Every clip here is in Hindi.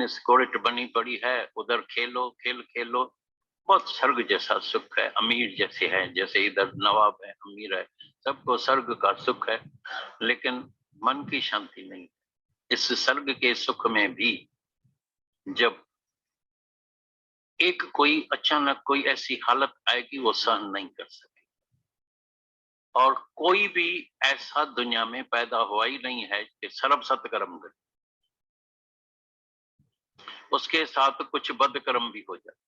टेनिस कोर्ट बनी पड़ी है, उधर खेलो, खेल खेलो, बहुत स्वर्ग जैसा सुख है। अमीर जैसे है, जैसे इधर नवाब है, अमीर है, सबको स्वर्ग का सुख है, लेकिन मन की शांति नहीं। इस स्वर्ग के सुख में भी जब एक कोई अचानक कोई ऐसी हालत आएगी वो सहन नहीं कर सके, और कोई भी ऐसा दुनिया में पैदा हुआ ही नहीं है कि सर्व सत्कर्म करे, उसके साथ कुछ बदकर्म भी हो जाते।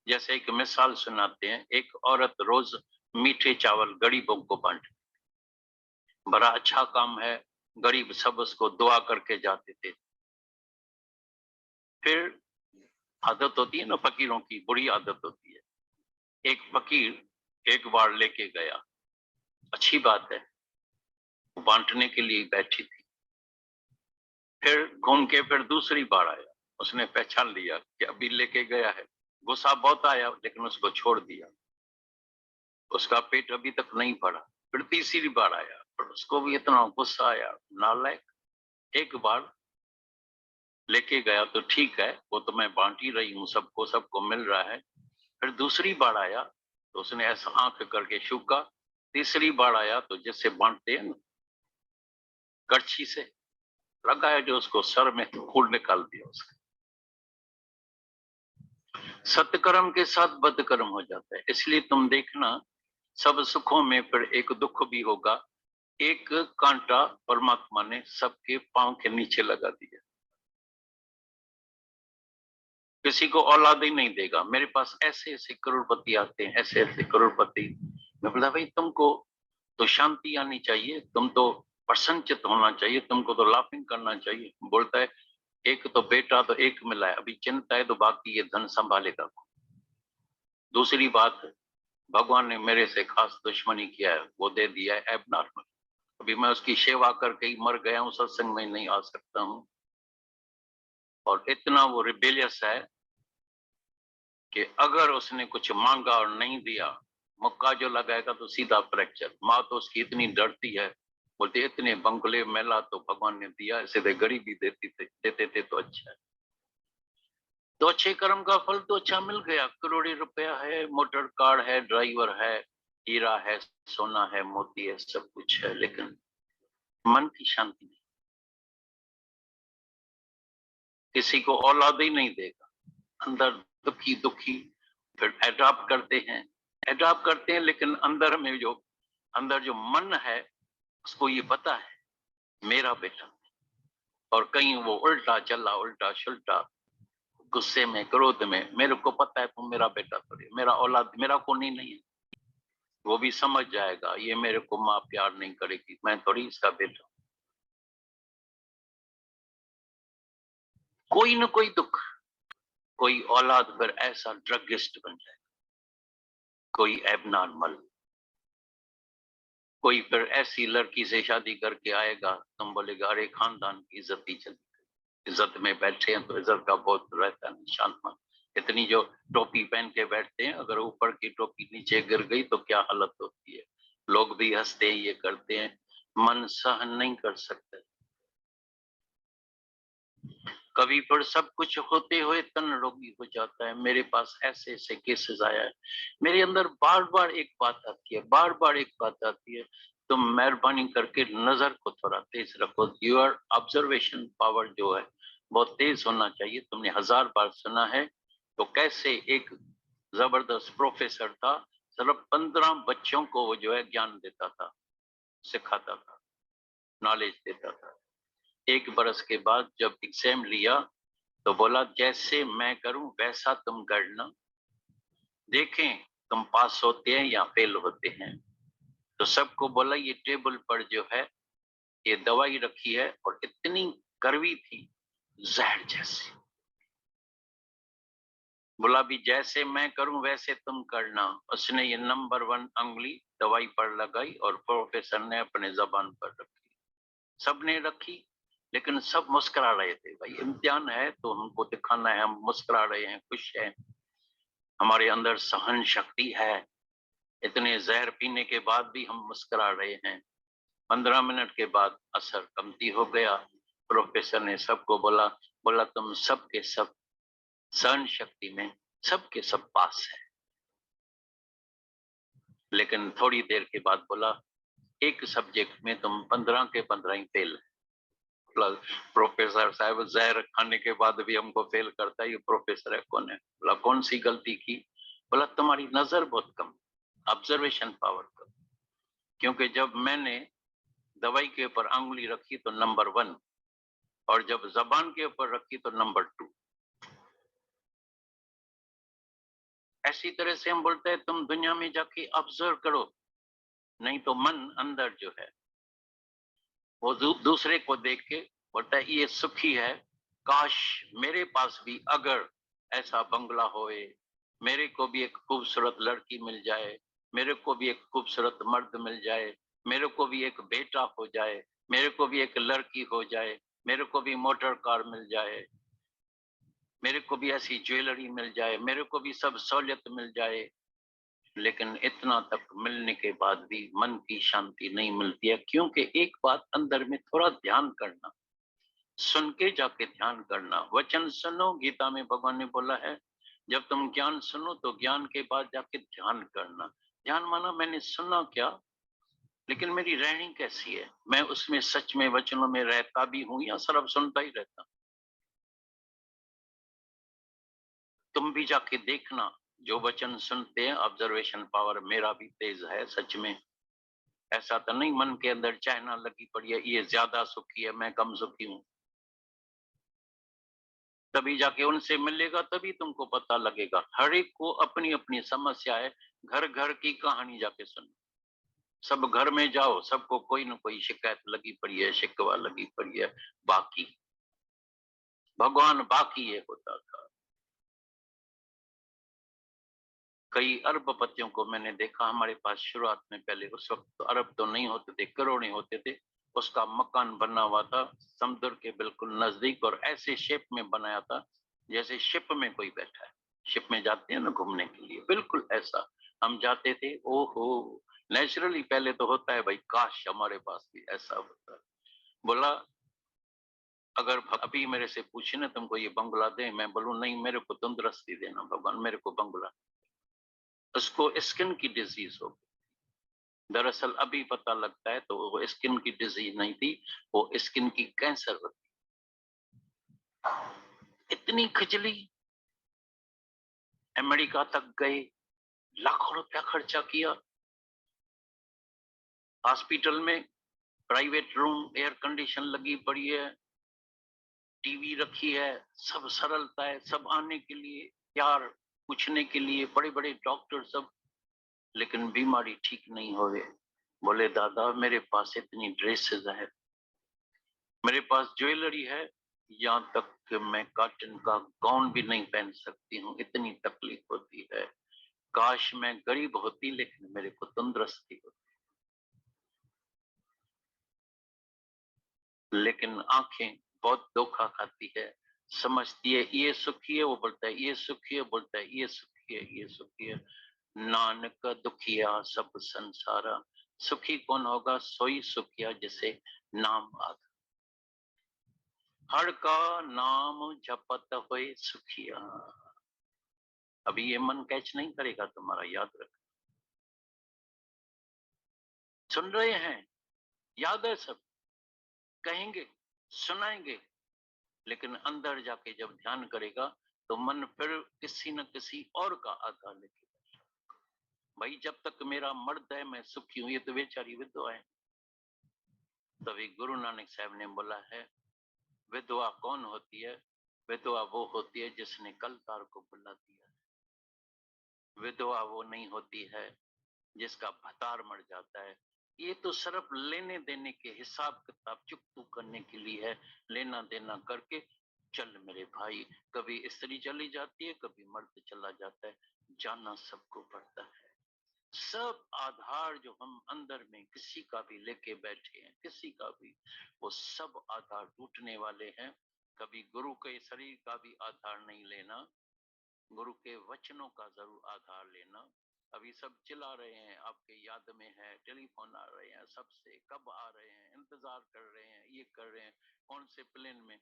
जैसे एक मिसाल सुनाते हैं, एक औरत रोज मीठे चावल गरीबों को बांटती, बड़ा अच्छा काम है, गरीब सब उसको दुआ करके जाते थे। फिर आदत होती है ना फकीरों की, बुरी आदत होती है। एक फकीर एक बार लेके गया, अच्छी बात है, बांटने के लिए बैठी थी। फिर घूम के फिर दूसरी बार आया, उसने पहचान लिया कि अभी लेके गया है, गुस्सा बहुत आया, लेकिन उसको छोड़ दिया, उसका पेट अभी तक नहीं भरा। फिर तीसरी बार आया, पर उसको भी इतना गुस्सा आया, नालायक, एक बार लेके गया तो ठीक है, वो तो मैं बांट ही रही हूँ सबको, सबको मिल रहा है। फिर दूसरी बार आया तो उसने ऐसा आंख करके छूका। तीसरी बार आया तो जैसे बांटते हैं ना करछी से, लगाया जो उसको सर में तो खून निकाल दिया उसका। सत्कर्म के साथ बदकर्म हो जाता है। इसलिए तुम देखना, सब सुखों में फिर एक दुख भी होगा। एक कांटा परमात्मा ने सबके पांव के नीचे लगा दिया। किसी को औलाद ही नहीं देगा। मेरे पास ऐसे ऐसे करोड़पति आते हैं, ऐसे ऐसे करोड़पति। मैं बोला भाई तुमको तो शांति आनी चाहिए, तुम तो प्रसन्नचित होना चाहिए, तुमको तो लाफिंग करना चाहिए। बोलता है एक तो बेटा तो एक मिला है, अभी चिंता है तो बाकी ये धन संभालेगा। दूसरी बात, भगवान ने मेरे से खास दुश्मनी किया है, वो दे दिया है एबनॉर्मल। अभी मैं उसकी सेवा करके ही मर गया हूँ, सत्संग में नहीं आ सकता हूँ। और इतना वो रिबेलियस है कि अगर उसने कुछ मांगा और नहीं दिया, मुक्का जो लगाएगा तो सीधा फ्रैक्चर। माँ तो उसकी इतनी डरती है, बोलते इतने बंगले मेला तो भगवान ने दिया, सीधे गरीबी देते थे तो अच्छा है। तो अच्छे कर्म का फल तो अच्छा मिल गया, करोड़ों रुपया है, मोटर कार है, ड्राइवर है, हीरा है, सोना है, मोती है, सब कुछ है, लेकिन मन की शांति नहीं। किसी को औलाद ही नहीं देगा, अंदर दुखी दुखी। फिर एडॉप्ट करते हैं, लेकिन अंदर जो मन है उसको ये पता है मेरा बेटा, और कहीं वो उल्टा चला, उल्टा सुल्टा, गुस्से में, क्रोध में। मेरे को पता है तुम मेरा बेटा थोड़ी, मेरा औलाद, मेरा कौन ही नहीं है। वो भी समझ जाएगा ये मेरे को माँ प्यार नहीं करेगी, मैं थोड़ी इसका बेटा। कोई न कोई दुख, कोई औलाद फिर ऐसा ड्रगिस्ट बन जाए, कोई एबनॉर्मल, कोई फिर ऐसी लड़की से शादी करके आएगा, तुम बोलेगा अरे खानदान की इज्जत ही चली गई। इज्जत में बैठे हैं तो इज्जत का बहुत रहता है निशान। इतनी जो टोपी पहन के बैठते हैं, अगर ऊपर की टोपी नीचे गिर गई तो क्या हालत होती है। लोग भी हंसते हैं, ये करते हैं, मन सहन नहीं कर सकते। कभी पर सब कुछ होते हुए तन रोगी हो जाता है। मेरे पास ऐसे ऐसे केसेस आया है। मेरे अंदर बार बार एक बात आती है, बार बार एक बात आती है, तुम मेहरबानी करके नजर को थोड़ा तेज रखो। योर ऑब्जर्वेशन पावर जो है बहुत तेज होना चाहिए। तुमने 1000 बार सुना है तो कैसे एक जबरदस्त प्रोफेसर था, सिर्फ 15 बच्चों को वो जो है ज्ञान देता था, सिखाता था, नॉलेज देता था। 1 बरस के बाद जब एग्जाम लिया तो बोला जैसे मैं करूं वैसा तुम करना, देखें तुम पास होते हैं या फेल होते हैं। तो सबको बोला ये टेबल पर जो है ये दवाई रखी है, और इतनी कड़वी थी, जहर जैसी। बोला भी जैसे मैं करूं वैसे तुम करना। उसने ये नंबर 1 अंगुली दवाई पर लगाई और प्रोफेसर ने अपने जबान पर रखी। सबने रखी, लेकिन सब मुस्कुरा रहे थे। भाई इम्तिहान है तो हमको दिखाना है, हम मुस्कुरा रहे हैं, खुश हैं, हमारे अंदर सहन शक्ति है। इतने जहर पीने के बाद भी हम मुस्कुरा रहे हैं। 15 मिनट के बाद असर कमती हो गया। प्रोफेसर ने सबको बोला बोला तुम सबके सब सहन शक्ति में सबके सब पास है, लेकिन थोड़ी देर के बाद बोला एक सब्जेक्ट में तुम 15 के 15 ही फेल है। प्रोफेसर साहब जहर खाने के बाद भी हमको फेल करता है, ये प्रोफेसर है कौन है? बोला कौन सी गलती की? बोला तुम्हारी नजर बहुत कम, ऑब्जर्वेशन पावर कम, क्योंकि जब मैंने दवाई के ऊपर अंगुली रखी तो नंबर 1, और जब जबान के ऊपर रखी तो नंबर 2। ऐसी तरह से हम बोलते हैं तुम दुनिया में जाके ऑब्जर्व करो, नहीं तो मन अंदर जो है वो दूसरे को देख के बोलता है ये सुखी है, काश मेरे पास भी अगर ऐसा बंगला होए, मेरे को भी एक खूबसूरत लड़की मिल जाए, मेरे को भी एक खूबसूरत मर्द मिल जाए, मेरे को भी एक बेटा हो जाए, मेरे को भी एक लड़की हो जाए, मेरे को भी मोटर कार मिल जाए, मेरे को भी ऐसी ज्वेलरी मिल जाए, मेरे को भी सब सहूलियत मिल जाए। लेकिन इतना तक मिलने के बाद भी मन की शांति नहीं मिलती है, क्योंकि एक बात अंदर में थोड़ा ध्यान करना, सुन के जाके ध्यान करना। वचन सुनो, गीता में भगवान ने बोला है जब तुम ज्ञान सुनो तो ज्ञान के बाद जाके ध्यान करना। ध्यान माना मैंने सुना क्या, लेकिन मेरी रहनी कैसी है, मैं उसमें सच में वचनों में रहता भी हूं या सिर्फ सुनता ही रहता। तुम भी जाके देखना, जो वचन सुनते हैं ऑब्जर्वेशन पावर मेरा भी तेज है सच में। ऐसा तो नहीं मन के अंदर चाहना लगी पड़ी है ये ज्यादा सुखी है मैं कम सुखी हूं। तभी जाके उनसे मिलेगा, तभी तुमको पता लगेगा। हर एक को अपनी अपनी समस्या है, घर घर की कहानी जाके सुनो। सब घर में जाओ, सबको कोई ना कोई शिकायत लगी पड़ी है, शिकवा लगी पड़ी है। बाकी भगवान बाकी ये होता था। कई अरबपतियों को मैंने देखा हमारे पास शुरुआत में, पहले उस वक्त तो अरब तो नहीं होते थे, करोड़े होते थे। उसका मकान बना हुआ था समुद्र के बिल्कुल नजदीक, और ऐसे शेप में बनाया था जैसे शिप में कोई बैठा है। शिप में जाते हैं ना घूमने के लिए, बिल्कुल ऐसा हम जाते थे। ओहो, नेचुरली पहले तो होता है भाई काश हमारे पास भी ऐसा होता। बोला अगर अभी मेरे से पूछे ना तुमको ये बंगला दे, मैं बोलूं नहीं मेरे को तंदुरुस्ती देना भगवान, मेरे को बंगला। उसको स्किन की डिजीज हो, दरअसल अभी पता लगता है तो वो स्किन की डिजीज नहीं थी, वो स्किन की कैंसर होती। इतनी खिचली, अमेरिका तक गए, लाखों रुपया खर्चा किया, हॉस्पिटल में प्राइवेट रूम, एयर कंडीशन लगी पड़ी है, टीवी रखी है, सब सरलता है, सब आने के लिए प्यार पूछने के लिए, बड़े बड़े डॉक्टर सब। लेकिन बीमारी ठीक नहीं हो गए। बोले दादा मेरे पास इतनी ड्रेसेस है, मेरे पास ज्वेलरी है, यहाँ तक कि मैं कॉटन का गाउन भी नहीं पहन सकती हूँ, इतनी तकलीफ होती है। काश मैं गरीब होती लेकिन मेरे को तंदुरुस्ती होती। लेकिन आंखें बहुत धोखा खाती है, समझती है ये सुखी है, वो बोलता है ये सुखी है, बोलता है ये सुखी है, ये सुखी है। नानक दुखिया सब संसारा, सुखी कौन होगा? सोई सुखिया जिसे नाम आधा, हर का नाम जपत हुए सुखिया। अभी ये मन कैच नहीं करेगा तुम्हारा, याद रख। सुन रहे हैं, याद है सब, कहेंगे, सुनाएंगे, लेकिन अंदर जाके जब ध्यान करेगा तो मन फिर किसी न किसी और का आधार लेके, भाई जब तक मेरा मर्द है मैं सुखी हूं, ये तो बेचारी विधवा है। तभी गुरु नानक साहब ने बोला है विधवा कौन होती है? विधवा वो होती है जिसने कल तार को बुला दिया। विधवा वो नहीं होती है जिसका भतार मर जाता है। ये तो सिर्फ लेने देने के हिसाब किताब चुकतू करने के लिए है, लेना देना करके चल मेरे भाई। कभी स्त्री चली जाती है, कभी मर्द चला जाता है, जाना सबको पड़ता है। सब आधार जो हम अंदर में किसी का भी लेके बैठे हैं, किसी का भी, वो सब आधार टूटने वाले हैं। कभी गुरु के शरीर का भी आधार नहीं लेना, गुरु के वचनों का जरूर आधार लेना। अभी सब चिल्ला रहे हैं, आपके याद में है, टेलीफोन आ रहे हैं सबसे, कब आ रहे हैं, इंतजार कर रहे हैं, ये कर रहे हैं, कौन से प्लेन में।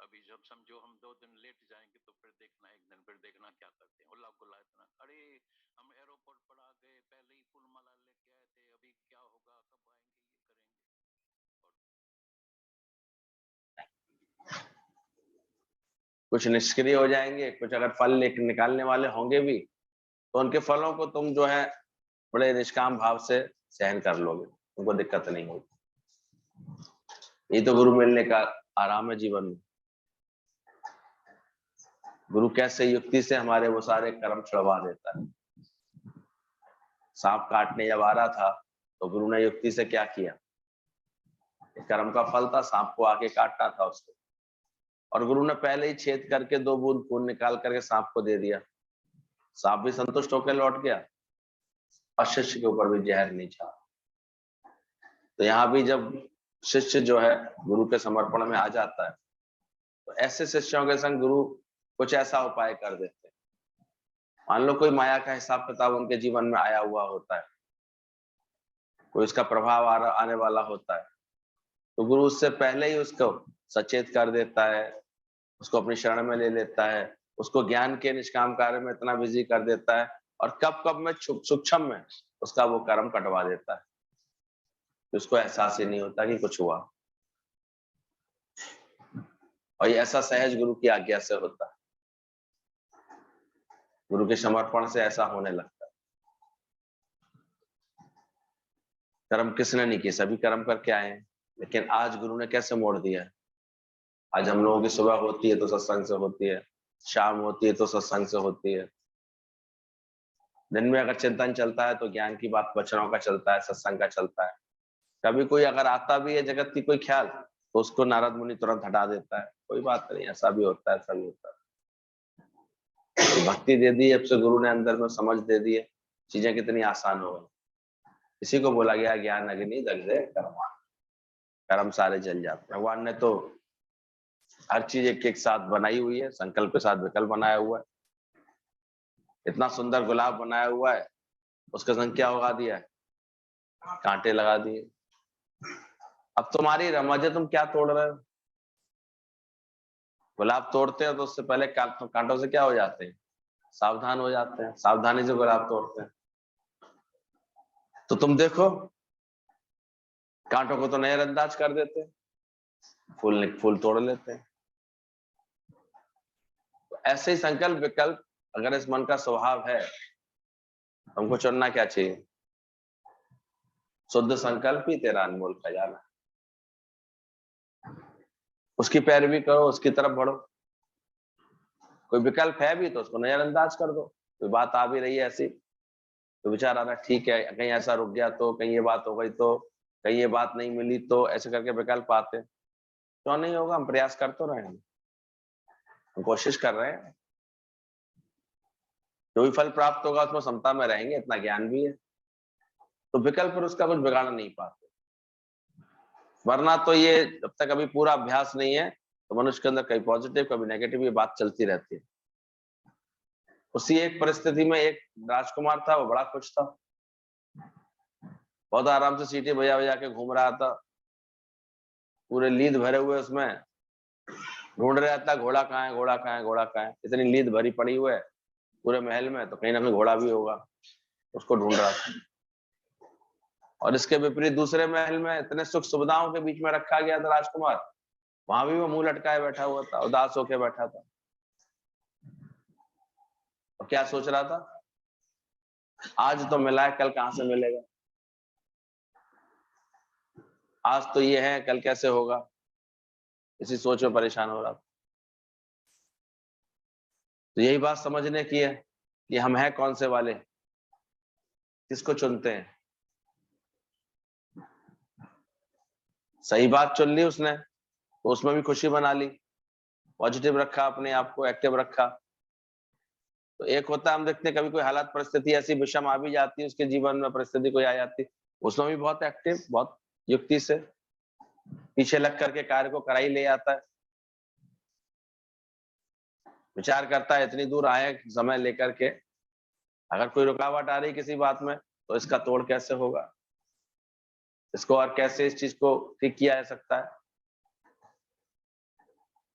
अभी जब समझो हम 2 दिन लेट जाएंगे तो फिर देखना, एक दिन फिर देखना क्या करते हैं। उल्ला गुल्ला इतना, अरे हम एयरपोर्ट पर आ गए, पहले ही फूल माला लेके आए थे, अभी क्या होगा, कब आएंगे, ये करेंगे। और कुछ निष्क्रिय हो जाएंगे, कुछ अगर फल लेकर निकालने वाले होंगे भी तो उनके फलों को तुम जो है बड़े निष्काम भाव से सहन कर लोगे, तुमको दिक्कत नहीं होगी। ये तो गुरु मिलने का आराम है जीवन में। गुरु कैसे युक्ति से हमारे वो सारे कर्म छुड़वा देता है। सांप काटने जब आ रहा था तो गुरु ने युक्ति से क्या किया, कर्म का फल था, सांप को आके काटना था उसको, और गुरु ने पहले ही छेद करके 2 बूंद खून निकाल करके सांप को दे दिया। सांप भी संतुष्ट होकर लौट गया और शिष्य के ऊपर भी जहर नहीं छा। तो यहाँ भी जब शिष्य जो है गुरु के समर्पण में आ जाता है तो ऐसे शिष्यों के संग गुरु कुछ ऐसा उपाय कर देते हैं। मान लो कोई माया का हिसाब किताब उनके जीवन में आया हुआ होता है, कोई इसका प्रभाव आने वाला होता है, तो गुरु उससे पहले ही उसको सचेत कर देता है, उसको अपनी शरण में ले लेता है, उसको ज्ञान के निष्काम कार्य में इतना बिजी कर देता है और कब कब में सूक्ष्म में उसका वो कर्म कटवा देता है, उसको एहसास ही नहीं होता कि कुछ हुआ। और ये ऐसा सहज गुरु की आज्ञा से होता है, गुरु के समर्पण से ऐसा होने लगता है। कर्म किसने नहीं किए, सभी कर्म करके आए हैं, लेकिन आज गुरु ने कैसे मोड़ दिया है। आज हम लोगों की सुबह होती है तो सत्संग से होती है, शाम होती है तो सत्संग से होती है, दिन में अगर चिंतन चलता है तो ज्ञान की बात वचनों का चलता है, सत्संग का चलता है। कभी कोई अगर आता भी है जगत की कोई ख्याल तो उसको नारद मुनि तुरंत हटा देता है, कोई बात नहीं, ऐसा भी होता है, ऐसा भी होता है। तो भक्ति दे दी अब से गुरु ने, अंदर में समझ दे दी है, चीजें कितनी आसान हो गई। इसी को बोला गया ज्ञान अग्नि दग्धे कर्म, कर्म सारे जल जाते हैं। भगवान ने तो हर चीज एक एक साथ बनाई हुई है, संकल्प के साथ विकल्प बनाया हुआ है। इतना सुंदर गुलाब बनाया हुआ है, उसका संग क्या उगा दिया है, कांटे लगा दिए। अब तुम्हारी रमज है, तुम क्या तोड़ रहे हो। गुलाब तोड़ते हैं तो उससे पहले कांटों से क्या हो जाते हैं, सावधान हो जाते हैं, सावधानी से गुलाब तोड़ते हैं। तो तुम देखो कांटों को तो नजरअंदाज कर देते हैं, फूल तोड़ लेते हैं। तो ऐसे ही संकल्प विकल्प अगर इस मन का स्वभाव है, हमको चुनना क्या चाहिए, शुद्ध संकल्प ही तेरा अनमोल खजाना, उसकी पैरवी करो, उसकी तरफ बढ़ो। कोई विकल्प है भी तो उसको नजरअंदाज कर दो। कोई बात आ भी रही है ऐसी तो विचार आ रहा ठीक है, कहीं ऐसा रुक गया तो, कहीं ये बात हो गई तो, कहीं ये बात नहीं मिली तो, ऐसे करके विकल्प आते। क्यों नहीं होगा, हम प्रयास कर तो रहे हैं, हम कोशिश कर रहे हैं। जो भी फल प्राप्त होगा उसमें समता में रहेंगे, इतना ज्ञान भी है, तो विकल्प पर उसका कुछ बिगाड़ नहीं पाते। वरना तो ये जब तक अभी पूरा अभ्यास नहीं है तो मनुष्य के अंदर कभी पॉजिटिव कभी नेगेटिव ये बात चलती रहती है। उसी एक परिस्थिति में एक राजकुमार था, वो बड़ा खुश था, बहुत आराम से सीटी बजा बजा के घूम रहा था, पूरे लीद भरे हुए उसमें, ढूंढ रहा था घोड़ा कहाँ है, घोड़ा कहाँ है, घोड़ा कहाँ है। इतनी लीद भरी पड़ी हुई है पूरे महल में तो कहीं ना कहीं घोड़ा भी होगा, उसको ढूंढ रहा था। और इसके विपरीत दूसरे महल में इतने सुख सुविधाओं के बीच में रखा गया था राजकुमार, वहां भी वो मुंह लटकाए बैठा हुआ था, उदास होकर बैठा था। और क्या सोच रहा था, आज तो मिला है, कल कहां से मिलेगा, आज तो ये है, कल कैसे होगा, इसी सोच में परेशान हो रहा था। तो यही बात समझने की है कि हम हैं कौन से वाले, किसको चुनते हैं। सही बात चुन ली उसने तो उसमें भी खुशी बना ली, पॉजिटिव रखा, अपने आप को एक्टिव रखा। तो एक होता है हम देखते हैं कभी कोई हालात परिस्थिति ऐसी विषम आ भी जाती है उसके जीवन में, परिस्थिति कोई आ जाती, उसमें भी बहुत एक्टिव, बहुत युक्ति से पीछे लग करके कार्य को करा ही ले आता है, विचार करता है इतनी दूर आए समय लेकर के, अगर कोई रुकावट आ रही किसी बात में तो इसका तोड़ कैसे होगा, इसको और कैसे इस चीज को ठीक किया जा सकता है।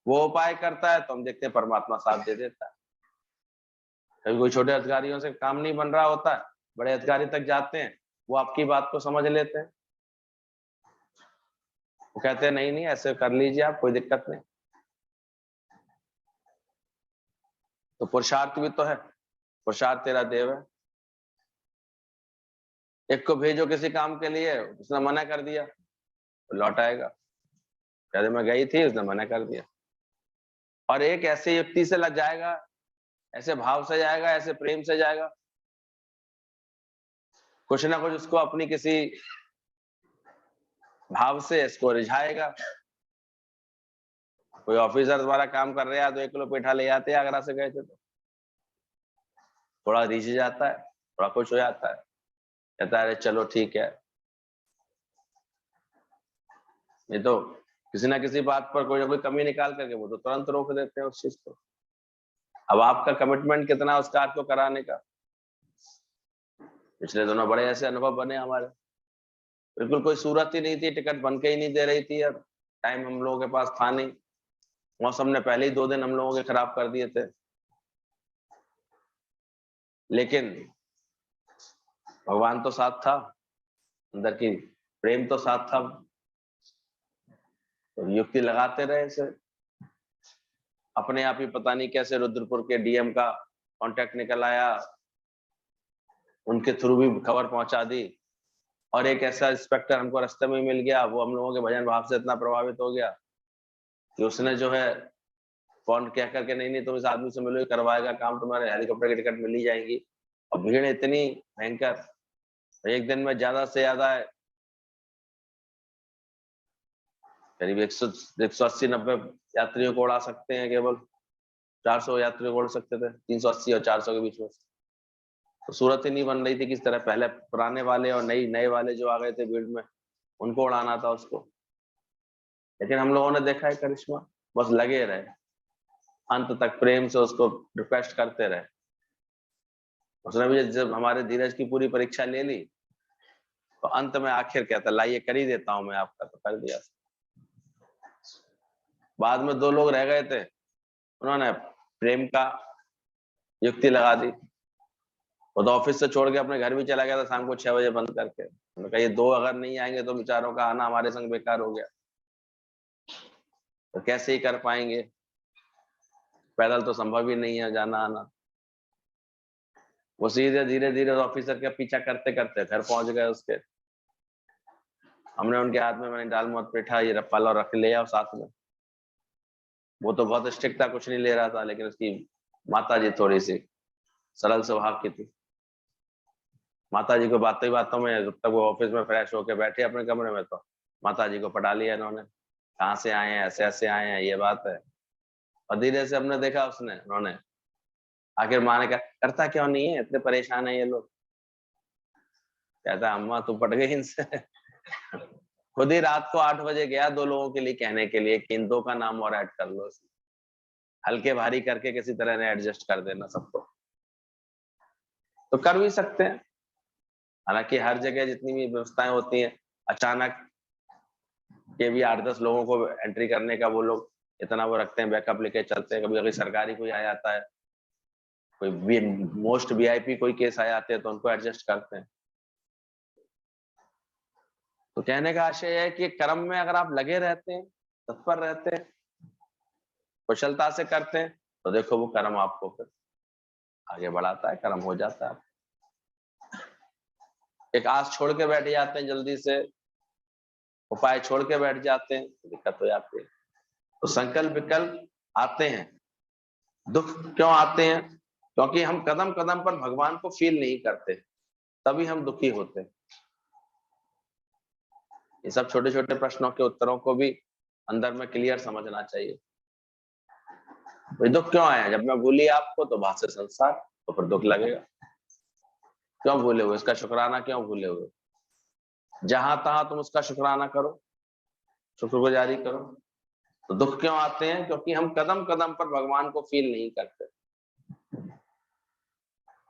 वो उपाय करता है तो हम देखते हैं परमात्मा साथ दे देता है। कभी कोई छोटे अधिकारियों से काम नहीं बन रहा होता है, बड़े अधिकारी तक जाते हैं, वो आपकी बात को समझ लेते हैं, वो कहते हैं नहीं नहीं ऐसे कर लीजिए आप, कोई दिक्कत नहीं। तो पुरुषार्थ भी तो है, पुरुषार्थ तेरा देव है। एक को भेजो किसी काम के लिए, उसने मना कर दिया, तो लौट आएगा, कहते मैं गई थी, उसने मना कर दिया। और एक ऐसे युक्ति से लग जाएगा, ऐसे भाव से जाएगा, ऐसे प्रेम से जाएगा, कुछ ना कुछ उसको अपनी किसी भाव से इसको रिझाएगा। कोई ऑफिसर द्वारा काम कर रहे हैं तो 1 किलो पेठा ले आते हैं, आगरा से गए थे तो थोड़ा रिझ जाता है, थोड़ा खुश हो जाता है, कहता है अरे चलो ठीक है। नहीं तो किसी ना किसी बात पर कोई ना कोई कमी निकाल करके वो तो तुरंत रोक देते हैं उस चीज को। अब आपका कमिटमेंट कितना है उस कार्य को कराने का। पिछले दिनों बड़े ऐसे अनुभव बने हमारे, बिल्कुल कोई सूरत ही नहीं थी, टिकट बन के ही नहीं दे रही थी, और टाइम हम लोगों के पास था नहीं, मौसम ने पहले ही 2 दिन हम लोगों के खराब कर दिए थे, लेकिन भगवान तो साथ था, अंदर की प्रेम तो साथ था, तो युक्ति लगाते रहे इसे। अपने आप ही पता नहीं कैसे रुद्रपुर के डीएम का कांटेक्ट निकल आया, उनके थ्रू भी खबर पहुंचा दी, और एक ऐसा इंस्पेक्टर हमको रास्ते में मिल गया, वो हम लोगों के भजन भाव से इतना प्रभावित हो गया कि उसने जो है फोन कह करके नहीं नहीं तुम इस आदमी से मिलो, करवाएगा काम, तुम्हारे हेलीकॉप्टर की टिकट मिल ही जाएंगी। और भीड़ इतनी भयंकर, एक दिन में ज्यादा से ज्यादा करीब 180-90 यात्रियों को उड़ा सकते हैं, केवल 400 यात्रियों को उड़ सकते थे, 380 और 400 के बीच में। तो सूरत ही नहीं बन रही थी किस तरह, पहले पुराने वाले और नए वाले जो आ गए थे भीड़ में, उनको उड़ाना था उसको। लेकिन हम लोगों ने देखा है करिश्मा, बस लगे रहे, अंत तक प्रेम से उसको रिक्वेस्ट करते रहे। उसने भी जब हमारे धीरज की पूरी परीक्षा ले ली, तो अंत में आखिर कहता लाइए कर ही देता हूं मैं आपका, तो कर दिया। बाद में 2 लोग रह गए थे, उन्होंने प्रेम का युक्ति लगा दी, वो तो ऑफिस से छोड़ के अपने घर भी चला गया था शाम को 6 बजे बंद करके। उन्होंने कहा ये 2 अगर नहीं आएंगे तो बेचारों का आना हमारे संग बेकार हो गया, तो कैसे ही कर पाएंगे, पैदल तो संभव ही नहीं है जाना आना। वो सीधे धीरे धीरे ऑफिसर का पीछा करते करते घर पहुंच गए उसके। हमने उनके हाथ में मैंने दाल मत पेठा ये रफाल और रख लिया साथ में। वो तो बहुत स्ट्रिक्ट था, कुछ नहीं ले रहा था, लेकिन उसकी माता जी थोड़ी सी सरल स्वभाव की थी। माता जी को बातों ही बातों में, जब तक वो ऑफिस में फ्रेश होके बैठे अपने कमरे में, तो माता जी को पटा लिया इन्होंने, कहाँ से आए हैं, ऐसे ऐसे आए हैं, ये बात है। और धीरे से हमने देखा उसने, उन्होंने आखिर माँ ने कहा करता क्यों नहीं है, इतने परेशान है ये लोग। कहता अम्मा तू पट गई इनसे। खुद ही रात को 8 बजे गया 2 लोगों के लिए कहने के लिए कि इन 2 का नाम और ऐड कर लो, हल्के भारी करके किसी तरह ने एडजस्ट कर देना सबको। तो कर भी सकते हैं, हालांकि हर जगह जितनी भी व्यवस्थाएं होती हैं, अचानक के भी 8-10 लोगों को एंट्री करने का वो लोग इतना वो रखते हैं, बैकअप लेके चलते हैं। कभी कभी सरकारी कोई आ जाता है, कोई मोस्ट वीआईपी कोई केस आ जाते हैं, तो उनको एडजस्ट करते हैं। तो कहने का आशय है कि कर्म में अगर आप लगे रहते हैं, तत्पर रहते हैं, कुशलता से करते हैं, तो देखो वो कर्म आपको फिर आगे बढ़ाता है, कर्म हो जाता है। एक आस छोड़ के बैठ जाते हैं, जल्दी से उपाय छोड़ के बैठ जाते हैं, तो दिक्कत हो जाती है। तो संकल्प विकल्प आते हैं, दुख क्यों आते हैं? क्योंकि हम कदम कदम पर भगवान को फील नहीं करते, तभी हम दुखी होते हैं। ये सब छोटे छोटे प्रश्नों के उत्तरों को भी अंदर में क्लियर समझना चाहिए। भाई दुख क्यों आया? जब मैं भूली आपको तो बाहर से संसार, तो फिर दुख लगेगा। क्यों भूले हुए? इसका शुक्राना क्यों भूले हुए? जहां तहां तुम उसका शुक्राना करो, शुक्रगुजारी करो। तो दुख क्यों आते हैं? क्योंकि हम कदम कदम पर भगवान को फील नहीं करते।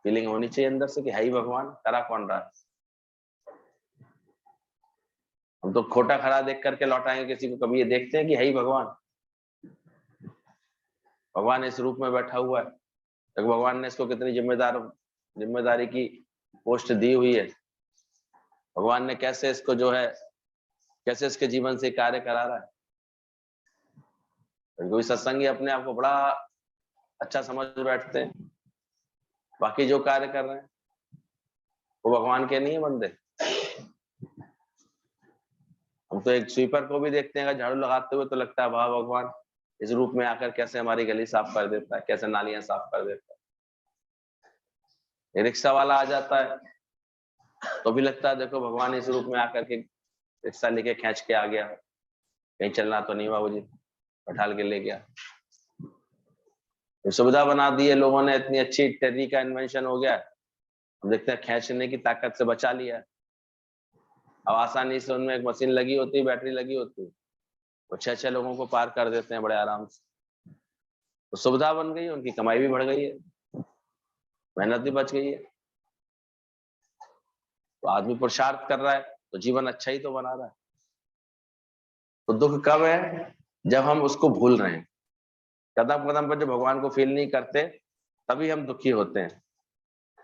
फीलिंग होनी चाहिए अंदर से कि है ही भगवान, करा कौन रहा है। हम तो खोटा खरा देख करके लौटाएंगे किसी को, कभी ये देखते हैं कि है ही भगवान। भगवान इस रूप में बैठा हुआ है, तो भगवान ने इसको कितनी जिम्मेदारी की पोस्ट दी हुई है, भगवान ने कैसे इसको जो है, कैसे इसके जीवन से कार्य करा रहा है। कोई सत्संगी अपने आप को बड़ा अच्छा समझ बैठते हैं, बाकी जो कार्य कर रहे हैं वो भगवान के नहीं है बंदे। हम तो एक स्वीपर को भी देखते हैं, अगर झाड़ू लगाते हुए तो लगता है वाह भगवान इस रूप में आकर कैसे हमारी गली साफ कर देता है, कैसे नालियां साफ कर देता है। रिक्शा वाला आ जाता है तो भी लगता है देखो भगवान इस रूप में आकर के रिक्शा लेके खींच के आ गया, कहीं चलना तो नहीं बाबूजी, बैठाल के ले गया। सुविधा बना दी है लोगों ने, इतनी अच्छी टेरी का इन्वेंशन हो गया, हम देखते हैं खींचने की ताकत से बचा लिया। अब आसानी से उनमें एक मशीन लगी होती है, बैटरी लगी होती है, वो 6-6 लोगों को पार कर देते हैं बड़े आराम से। तो सुविधा बन गई है, उनकी कमाई भी बढ़ गई है, मेहनत भी बच गई है। तो आदमी पुरुषार्थ कर रहा है तो जीवन अच्छा ही तो बना रहा है। तो दुख कब है? जब हम उसको भूल रहे हैं। कदम कदम पर जो भगवान को फील नहीं करते तभी हम दुखी होते हैं।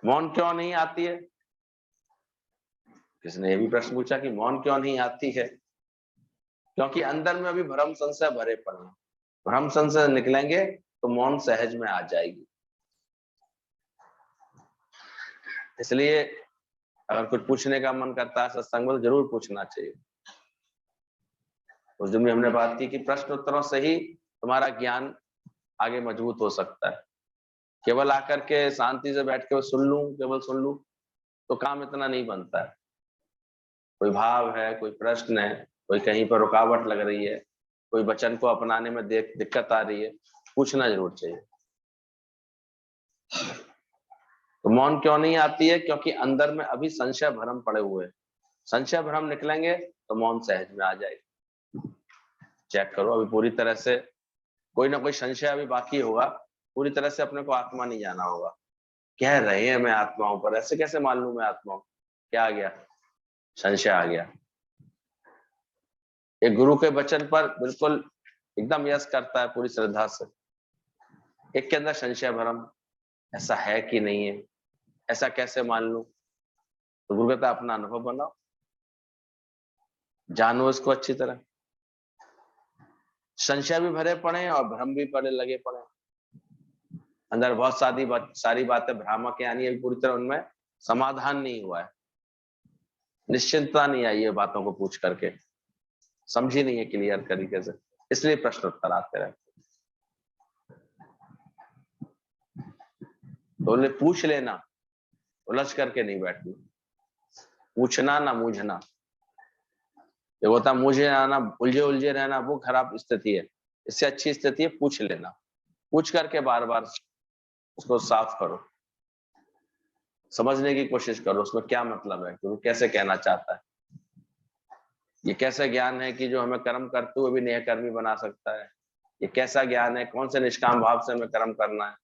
मौन क्यों नहीं आती है? किसने ये भी प्रश्न पूछा कि मौन क्यों नहीं आती है? क्योंकि अंदर में अभी भ्रम संशय भरे पड़े हैं। भ्रम संशय निकलेंगे तो मौन सहज में आ जाएगी। इसलिए अगर कुछ पूछने का मन करता है सत्संग में तो जरूर पूछना चाहिए। उस दिन में हमने बात की कि प्रश्न उत्तरों से ही तुम्हारा ज्ञान आगे मजबूत हो सकता है। केवल आकर के शांति से बैठ के केवल सुन लूं तो काम इतना नहीं बनता है। कोई भाव है, कोई प्रश्न है, कोई कहीं पर रुकावट लग रही है, कोई वचन को अपनाने में दिक्कत आ रही है, पूछना जरूर चाहिए। तो मौन क्यों नहीं आती है? क्योंकि अंदर में अभी संशय भ्रम पड़े हुए हैं। संशय भ्रम निकलेंगे तो मौन सहज में आ जाएगी। चेक करो, अभी पूरी तरह से कोई ना कोई संशय अभी बाकी होगा। पूरी तरह से अपने को आत्मा नहीं जाना होगा। कह रहे हैं मैं आत्मा हूं, पर ऐसे कैसे मान लूं मैं आत्मा हूं? क्या आ गया? संशय आ गया। एक गुरु के वचन पर बिल्कुल एकदम यस करता है पूरी श्रद्धा से, एक के अंदर संशय भ्रम, ऐसा है कि नहीं है, ऐसा कैसे मान लूं? तो गुरु कहता है अपना अनुभव बनाओ, जानो इसको अच्छी तरह। संशय भी भरे पड़े और भ्रम भी पड़े लगे पड़े, अंदर बहुत सारी बातें भ्रामक यानी अभी पूरी तरह उनमें समाधान नहीं हुआ है, निश्चिंतता नहीं आई है बातों को पूछ करके, समझी नहीं है क्लियर तरीके से, इसलिए प्रश्न उत्तर आते रहते। तो बोले पूछ लेना, उलझ करके नहीं बैठना, पूछना ना मूझना। ये होता मुझे आना, उलझे उलझे रहना, वो खराब स्थिति है। इससे अच्छी स्थिति है पूछ लेना, पूछ करके बार बार उसको साफ करो, समझने की कोशिश करो उसमें क्या मतलब है, गुरु कैसे कहना चाहता है। ये कैसा ज्ञान है कि जो हमें कर्म करते हुए भी नेहकर्मी बना सकता है? ये कैसा ज्ञान है? कौन से निष्काम भाव से हमें कर्म करना है?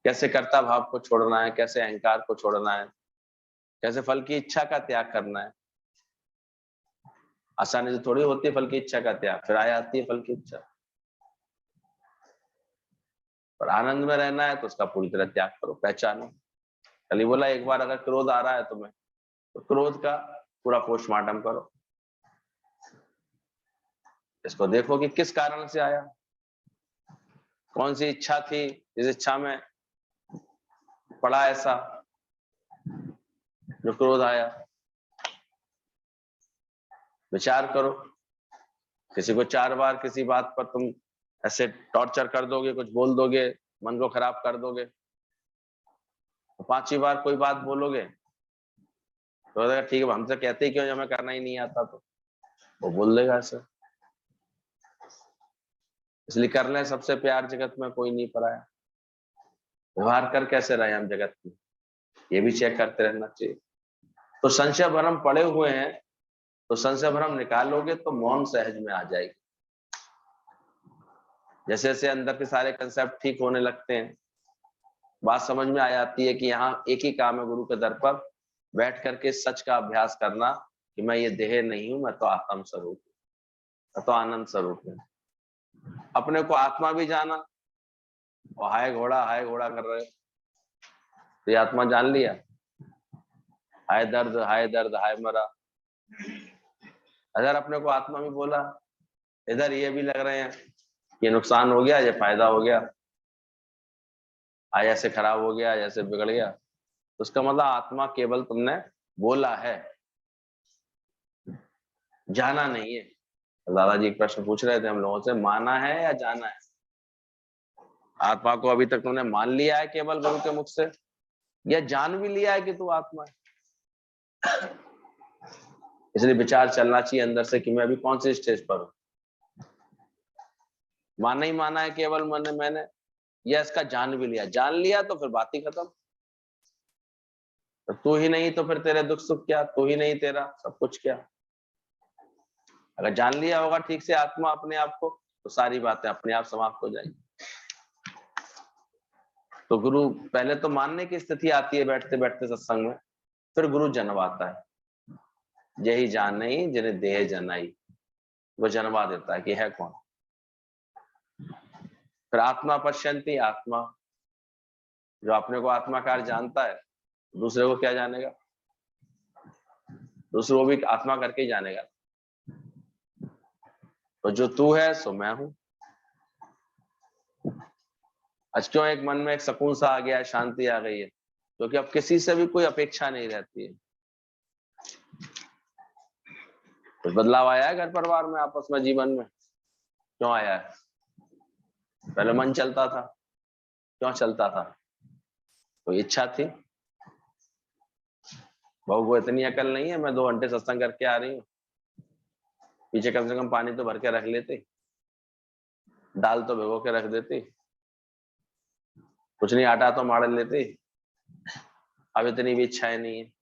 कैसे कर्ता भाव को छोड़ना है? कैसे अहंकार को छोड़ना है? कैसे फल की इच्छा का त्याग करना है? आसानी से थोड़ी होती है फल की इच्छा का त्याग, फिर आती है फल की इच्छा। पर आनंद में रहना है तो उसका पूरी तरह त्याग करो, पहचानो। कल ही बोला एक बार अगर क्रोध आ रहा है तुम्हें तो क्रोध का पूरा पोस्टमार्टम करो, इसको देखो कि किस कारण से आया, कौन सी इच्छा थी, इस इच्छा में पड़ा ऐसा जो क्रोध आया। विचार करो, किसी को 4 बार किसी बात पर तुम ऐसे टॉर्चर कर दोगे, कुछ बोल दोगे, मन को खराब कर दोगे, तो 5वीं बार कोई बात बोलोगे तो ठीक है हमसे कहते ही क्यों, हमें करना ही नहीं आता, तो वो बोल देगा ऐसे। इसलिए कर ले, सबसे प्यार जगत में कोई नहीं पराया। व्यवहार कर कैसे रहे हम जगत में, ये भी चेक करते रहना चाहिए। तो संशय भ्रम पड़े हुए हैं, तो संशय भ्रम निकालोगे तो मौन सहज में आ जाएगी। जैसे जैसे अंदर के सारे कंसेप्ट ठीक होने लगते हैं, बात समझ में आ जाती है कि यहाँ एक ही काम है गुरु के दर पर बैठ करके सच का अभ्यास करना कि मैं ये देह नहीं हूं, मैं तो आत्म स्वरूप हूं, मैं तो आनंद स्वरूप हूं। अपने को आत्मा भी जाना और हाय घोड़ा कर रहे हो, तो ये आत्मा जान लिया। हाय दर्द हाय मरा। अगर अपने को आत्मा में बोला, इधर ये भी लग रहे हैं, ये नुकसान हो गया, ये फायदा हो गया, आज ऐसे खराब हो गया, ऐसे बिगड़ गया, तो उसका मतलब आत्मा केवल तुमने बोला है, जाना नहीं है। दादाजी एक प्रश्न पूछ रहे थे हम लोगों से, माना है या जाना है? आत्मा को अभी तक तुमने मान लिया है केवल गुरु के मुख से, या जान भी लिया है कि तू आत्मा है? इसलिए विचार चलना चाहिए अंदर से कि मैं अभी कौन से स्टेज पर हूं। माना ही माना है केवल मैंने, या इसका जान भी लिया? जान लिया तो फिर बात ही खत्म। तो तू ही नहीं तो फिर तेरे दुख सुख क्या, तू ही नहीं तेरा सब कुछ क्या। अगर जान लिया होगा ठीक से आत्मा अपने आप को, तो सारी बातें अपने आप समाप्त हो जाएंगी। तो गुरु पहले तो मानने की स्थिति आती है बैठते बैठते सत्संग में, फिर गुरु जन्माता है। यही जान नहीं जिन्हें देह जनाई, वो जन्मा देता है कि है कौन। फिर आत्मा पश्यंती, आत्मा जो अपने को आत्माकार जानता है, दूसरे को क्या जानेगा? दूसरे को भी आत्मा करके ही जानेगा। तो जो तू है सो मैं हूं। आज क्यों एक मन में एक सुकून सा आ गया है, शांति आ गई है? क्योंकि अब किसी से भी कोई अपेक्षा नहीं रहती है। कुछ बदलाव आया है घर परिवार में, आपस में, जीवन में? क्यों आया है? पहले मन चलता था, क्यों चलता था? कोई इच्छा थी? बहू को इतनी अकल नहीं है, मैं 2 घंटे सत्संग करके आ रही हूँ, पीछे कम से कम पानी तो भर के रख लेती, दाल तो भिगो के रख देती, कुछ नहीं आटा तो मार लेती। अब इतनी भी इच्छाएं नहीं है।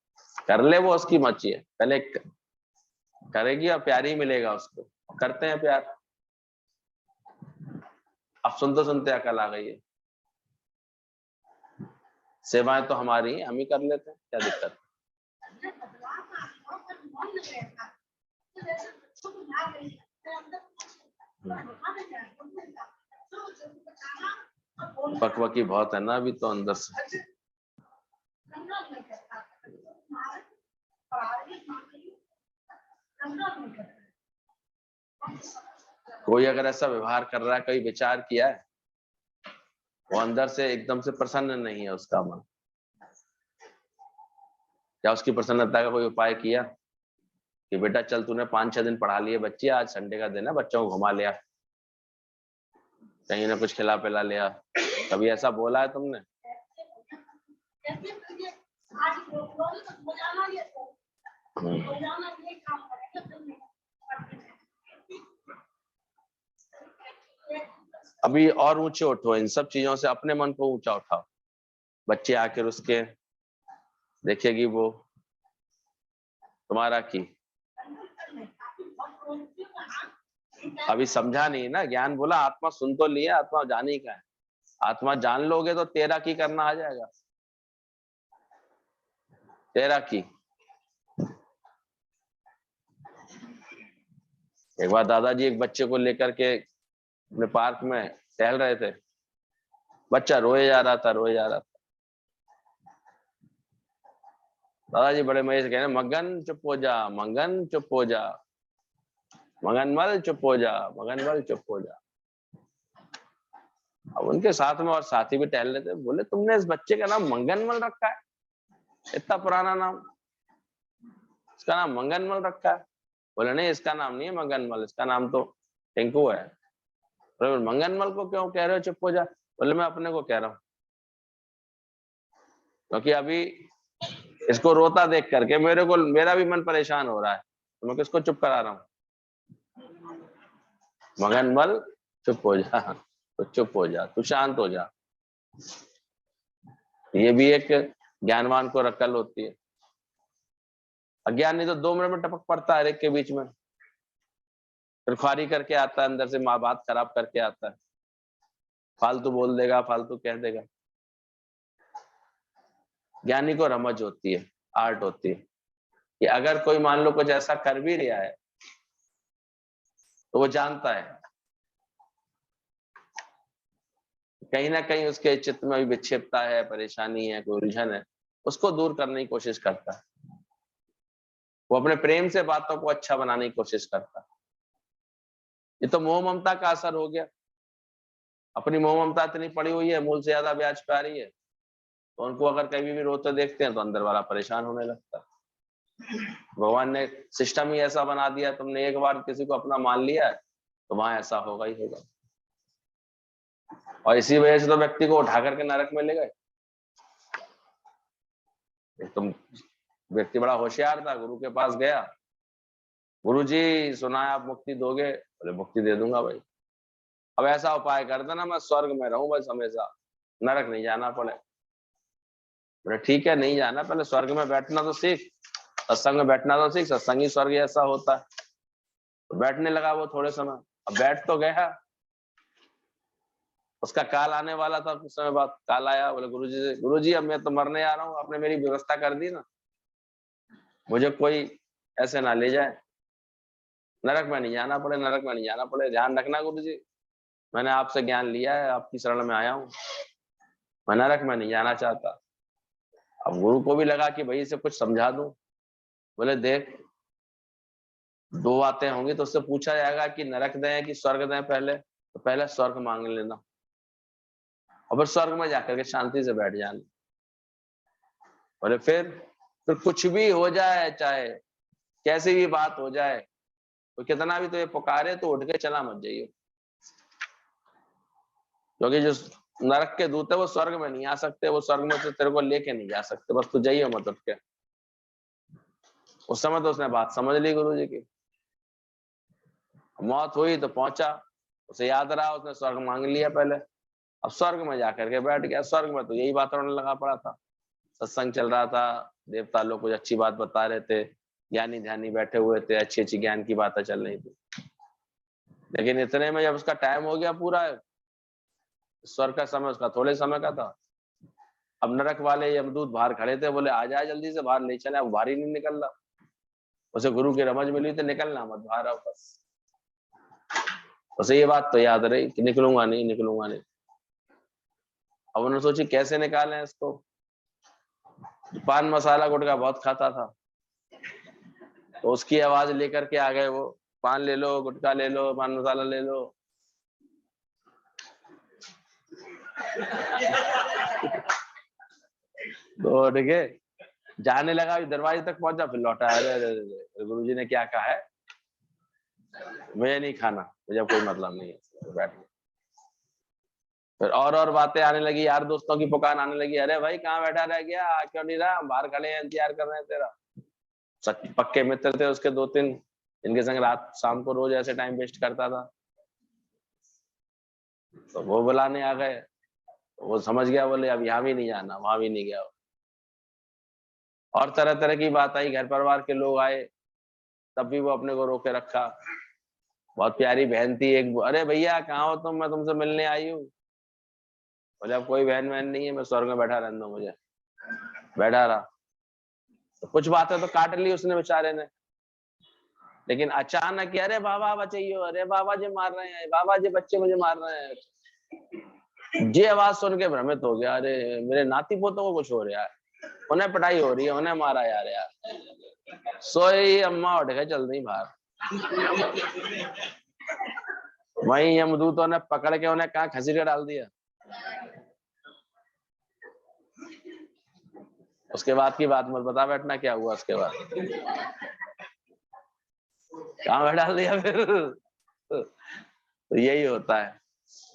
कर ले, वो उसकी मर्जी है, पहले करेगी और प्यार ही मिलेगा उसको। करते हैं प्यार। अब सुनते सुनते अकल आ गई है। सेवाएं तो हमारी हैं, हम ही कर लेते हैं, क्या दिक्कत? बकबकी बहुत है ना अभी तो अंदर से। कोई अगर ऐसा व्यवहार कर रहा है, कभी विचार किया है? वो अंदर से एकदम से प्रसन्न नहीं है उसका मन। क्या उसकी प्रसन्नता का कोई उपाय किया कि बेटा चल तूने 5-6 दिन पढ़ा लिए बच्चे, आज संडे का दिन है, बच्चों को घुमा लिया, कहीं ना कुछ खिला पिला लिया? कभी ऐसा बोला है तुमने? अभी और ऊंचे उठो, इन सब चीजों से अपने मन को ऊंचा उठाओ। बच्चे आकर उसके देखेगी वो तुम्हारा की। अभी समझा नहीं ना, ज्ञान बोला, आत्मा सुन तो लिया, आत्मा जानी का है। आत्मा जान लोगे तो तेरा की करना आ जाएगा। तेरा की। एक बार दादाजी एक बच्चे को लेकर के अपने पार्क में टहल रहे थे, बच्चा रोए जा रहा था। दादाजी बड़े मजे से कह रहे, मगन चुप हो जा, मगन चुप हो जा, मगनमल चुप हो जा, मगनमल चुप हो जा। अब उनके साथ में और साथी भी टहल रहे थे, बोले तुमने इस बच्चे का नाम मंगनमल रखा है, इतना पुराना नाम, इसका नाम मंगनमल रखा है? बोले नहीं, इसका नाम नहीं है मंगनमल, इसका नाम तो टिंकू है। बोले मंगनमल को क्यों कह रहे हो चुप हो जा? बोले मैं अपने को कह रहा हूँ, क्योंकि अभी इसको रोता देख करके मेरा भी मन परेशान हो रहा है, तो मैं किसको चुप करा रहा हूँ? मगनमल चुप हो जा, तो चुप हो जा, तू शांत हो जा। ये भी एक ज्ञानवान को अकल होती है। अज्ञानी तो 2 मिनट में टपक पड़ता है एक के बीच में, फिर ख्वारी करके आता है अंदर से, माँ बात खराब करके आता है, फालतू बोल देगा, फालतू कह देगा। ज्ञानी को रमज होती है, आर्ट होती है कि अगर कोई मान लो कुछ ऐसा कर भी रहा है तो वो जानता है कहीं ना कहीं उसके चित्त में भी विक्षेपता है, परेशानी है, कोई उलझन है, उसको दूर करने की कोशिश करता है। वो अपने प्रेम से बातों को अच्छा बनाने की कोशिश करता है। ये तो मोह ममता का असर हो गया। अपनी मोह ममता इतनी पड़ी हुई है, मूल से ज्यादा ब्याज पे आ रही है, तो उनको अगर कभी भी रोते देखते हैं तो अंदर वाला परेशान होने लगता है। भगवान ने सिस्टम ही ऐसा बना दिया, तुमने एक बार किसी को अपना मान लिया है तो वहां ऐसा होगा ही होगा। और इसी वजह से तो व्यक्ति को उठा करके नरक में ले गए। तुम व्यक्ति बड़ा होशियार था, गुरु के पास गया, गुरु जी सुना है आप मुक्ति दोगे? बोले मुक्ति दे दूंगा भाई। अब ऐसा उपाय कर देना मैं स्वर्ग में रहूं बस हमेशा, नरक नहीं जाना पड़े। बोले ठीक है, नहीं जाना, पहले स्वर्ग में बैठना तो सीख, सत्संग में बैठना तो सीख, सत्संग ही स्वर्ग ऐसा होता है। तो बैठने लगा वो थोड़े समय, अब बैठ तो गया, उसका काल आने वाला था। कुछ समय बाद काल आया, बोले गुरु जी अब मैं तो मरने आ रहा हूँ, आपने मेरी व्यवस्था कर दी ना, मुझे कोई ऐसे ना ले जाए, नरक में नहीं जाना पड़े, नरक में नहीं जाना पड़े, ध्यान रखना गुरु जी, मैंने आपसे ज्ञान लिया है, आपकी शरण में आया हूँ, मैं नरक में नहीं जाना चाहता। अब गुरु को भी लगा कि भाई इसे कुछ समझा दूं। बोले देख, दो बातें होंगी, तो उससे पूछा जाएगा कि नरक दें कि स्वर्ग दें पहले, तो पहले स्वर्ग मांग लेना और फिर स्वर्ग में जाकर के शांति से बैठ जाना। बोले फिर कुछ भी हो जाए, चाहे कैसी भी बात हो जाए, तो कितना भी तो ये पुकारे तो उठ के चला मत जाइए, क्योंकि जो नरक के दूत है वो स्वर्ग में नहीं आ सकते, वो स्वर्ग में से तेरे को लेके नहीं जा सकते, बस तू जाइए मत उठ के। उस समय तो उसने बात समझ ली गुरु जी की। मौत हुई तो पहुंचा, उसे याद रहा, उसने स्वर्ग मांग लिया पहले, अब स्वर्ग में जाकर के बैठ गया। स्वर्ग में तो यही वातावरण लगा पड़ा था, सत्संग चल रहा था, देवता लोग कुछ अच्छी बात बता रहे थे, ज्ञानी ध्यानी बैठे हुए थे, अच्छी अच्छी ज्ञान की बातें चल रही थी। लेकिन इतने में जब उसका टाइम हो गया पूरा, स्वर्ग का समय उसका थोड़े समय का था, अब नरक वाले यमदूत बाहर खड़े थे, बोले आ जाए जल्दी से बाहर ले चले, अब बाहर ही नहीं निकल रहा। उसे गुरु की रमज मिली थी, निकलना मत बाहर आओ बस। उसे ये बात तो याद रही कि निकलूंगा नहीं, निकलूंगा नहीं। अब उन्होंने सोची कैसे निकालें इसको। पान मसाला गुटखा बहुत खाता था, तो उसकी आवाज लेकर के आ गए वो, पान ले लो, गुटखा ले लो, पान मसाला ले लो। तो ठीक है, जाने लगा, दरवाजे तक पहुंचा, फिर लौटा, अरे गुरु जी ने क्या कहा है, मुझे नहीं खाना, मुझे कोई मतलब नहीं है, बैठ गया। फिर और बातें आने लगी, यार दोस्तों की पुकार आने लगी, अरे भाई कहाँ बैठा रह गया, क्यों नहीं रहा, बाहर खड़े हैं, इंतजार कर रहे हैं तेरा। सच पक्के मित्र थे उसके दो तीन, जिनके संग रात शाम को रोज ऐसे टाइम वेस्ट करता था, तो वो बुलाने आ गए। वो समझ गया, बोले अब यहाँ भी नहीं जाना, वहां भी नहीं गया। और तरह तरह की बात आई, घर परिवार के लोग आए, तब भी वो अपने को रोके रखा। बहुत प्यारी बहन थी एक, अरे भैया कहाँ हो तुम, मैं तुमसे मिलने आई हूँ। बोले अब कोई बहन बहन नहीं है, मैं स्वर्ग में बैठा रहने दो मुझे। बैठा रहा, तो कुछ बातें तो काट ली उसने बेचारे ने, लेकिन अचानक अरे बाबा बचाइयो, अरे बाबा जी मार रहे हैं, बाबा जी बच्चे मुझे मार रहे हैं। ये आवाज सुन के भ्रमित हो गया, अरे मेरे नाती पोतों को कुछ हो रहा है, उन्हें पिटाई हो रही है, उन्हें मारा जा रहा है। सोई अम्मा उठ के चल रही बाहर, वहीं यमदूतों ने पकड़ के उन्हें कहाँ खसीट के डाल दिया। उसके बाद की बात मत बता बैठना क्या हुआ उसके बाद, कहाँ में डाल दिया फिर। तो यही होता है,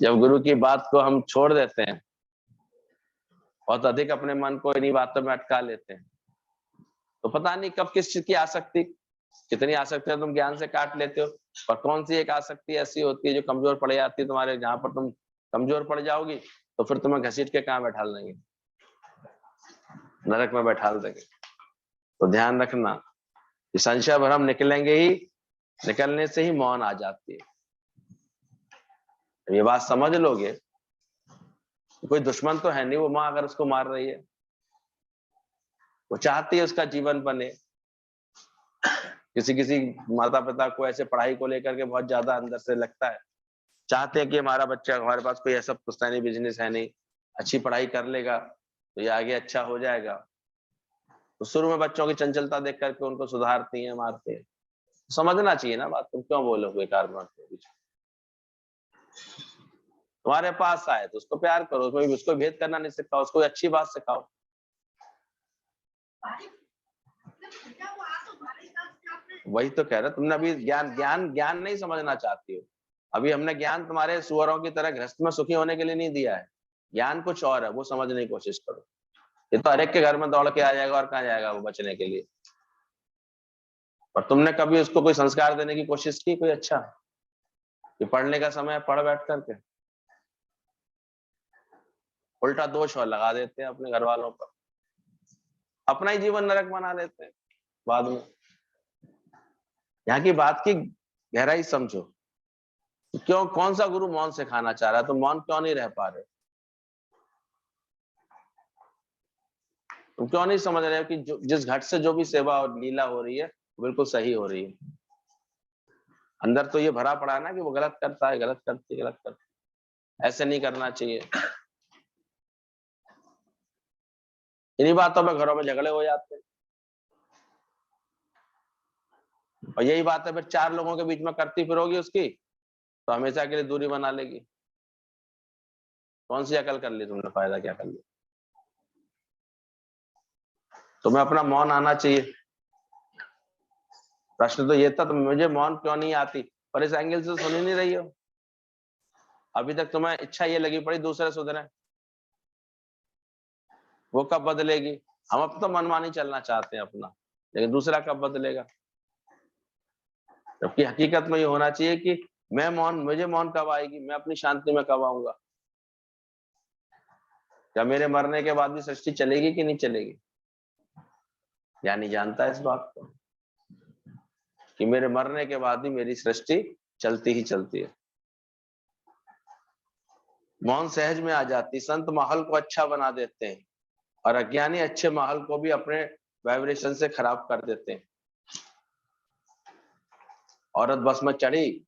जब गुरु की बात को हम छोड़ देते हैं, बहुत अधिक अपने मन को इन्हीं बातों में अटका लेते हैं, तो पता नहीं कब किस चीज की आसक्ति, कितनी आसक्ति है तुम ज्ञान से काट लेते हो, पर कौन सी एक आसक्ति ऐसी होती है जो कमजोर पड़ जाती है तुम्हारे, जहां पर तुम कमजोर पड़ जाओगी तो फिर तुम्हें घसीट के कहाँ बैठा देंगे, नरक में बैठा देंगे। तो ध्यान रखना कि संशय भ्रम निकलेंगे ही, निकलने से ही मौन आ जाती है। ये बात समझ लोगे, कोई दुश्मन तो है नहीं वो माँ अगर उसको मार रही है, वो चाहती है उसका जीवन बने। किसी किसी माता पिता को ऐसे पढ़ाई को लेकर के बहुत ज्यादा अंदर से लगता है चाहते हैं कि हमारा बच्चा, हमारे पास कोई ऐसा पुश्तैनी बिजनेस है नहीं, अच्छी पढ़ाई कर लेगा तो ये आगे अच्छा हो जाएगा। तो शुरू में बच्चों की चंचलता देख करके उनको सुधारती हैं, मारते हैं। समझना चाहिए ना बात, तुम क्यों बोलो बेकार मारते हो? तुम्हारे पास आए तो उसको प्यार करो, उसको भेद करना नहीं सिखाओ, उसको अच्छी बात सिखाओ। वही तो कह रहा, तुमने अभी ज्ञान ज्ञान ज्ञान नहीं समझना चाहती हो। अभी हमने ज्ञान तुम्हारे सुअरों की तरह गृहस्थ में सुखी होने के लिए नहीं दिया है। ज्ञान कुछ और है, वो समझने की कोशिश करो। ये तो हर एक के घर में दौड़ के आ जाएगा, और कहाँ जाएगा वो बचने के लिए। और तुमने कभी उसको कोई संस्कार देने की कोशिश की, कोई अच्छा, कि पढ़ने का समय पढ़ बैठ करके? उल्टा दोष और लगा देते हैं अपने घर वालों पर, अपना ही जीवन नरक बना लेते हैं बाद में। यहाँ की बात की गहराई समझो। क्यों, कौन सा गुरु मौन सिखाना चाह रहा है, तो मौन क्यों नहीं रह पा रहे? तुम क्यों नहीं समझ रहे हो कि जिस घट से जो भी सेवा और लीला हो रही है बिल्कुल सही हो रही है? अंदर तो ये भरा पड़ा है ना कि वो गलत करता है, गलत करती है, गलत करती है, ऐसे नहीं करना चाहिए। इन्हीं बातों में घरों में झगड़े हो जाते हैं। और यही बात है फिर 4 लोगों के बीच में करती फिरोगी उसकी, तो हमेशा के लिए दूरी बना लेगी। कौन सी अकल कर ली तुमने, फायदा क्या कर लिया? तुम्हें अपना मौन आना चाहिए। प्रश्न तो ये था, तुम मुझे मौन क्यों नहीं आती, पर इस एंगल से सुन ही नहीं रही हो। अभी तक तुम्हें इच्छा ये लगी पड़ी दूसरे सुधरे, वो कब बदलेगी? हम अब तो मनमानी चलना चाहते हैं अपना, लेकिन दूसरा कब बदलेगा? जबकि हकीकत में ये होना चाहिए कि मैं मौन, मुझे मौन कब आएगी, मैं अपनी शांति में कब आऊंगा? क्या मेरे मरने के बाद भी सृष्टि चलेगी कि नहीं चलेगी? ज्ञानी जानता है इस बात को, कि मेरे मरने के बाद भी मेरी सृष्टि चलती ही चलती है। मौन सहज में आ जाती, संत माहौल को अच्छा बना देते हैं, और अज्ञानी अच्छे माहौल को भी अपने वाइब्रेशन से खराब कर देते हैं। औरत बस में चढ़ी,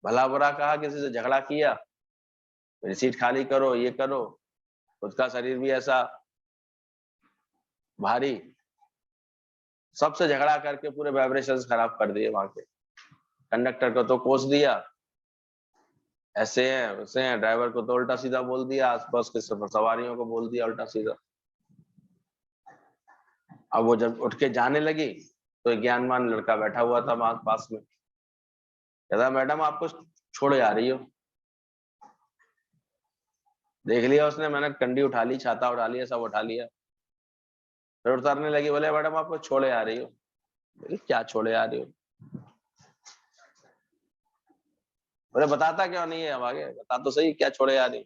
भला बुरा कहा, किसी से झगड़ा किया, मेरी सीट खाली करो, ये करो, उसका शरीर भी ऐसा भारी, सबसे झगड़ा करके पूरे वाइब्रेशन खराब कर दिए। वहां के कंडक्टर को तो कोस दिया, ऐसे हैं वैसे हैं, ड्राइवर को तो उल्टा सीधा बोल दिया, आसपास के सवारियों को बोल दिया उल्टा सीधा। अब वो जब उठ के जाने लगी तो एक ज्ञानवान लड़का बैठा हुआ था पास में, कहता मैडम आपको छोड़ जा रही हो। देख लिया उसने, मैंने कंडी उठा ली, छाता उठा लिया, सब उठा लिया, फिर उतारने लगी, बोले मैडम आपको छोड़े आ रही हो। बोले क्या छोड़े आ रही हो? बोले बताता क्यों नहीं है, हम आगे बता तो सही, क्या छोड़े आ रही?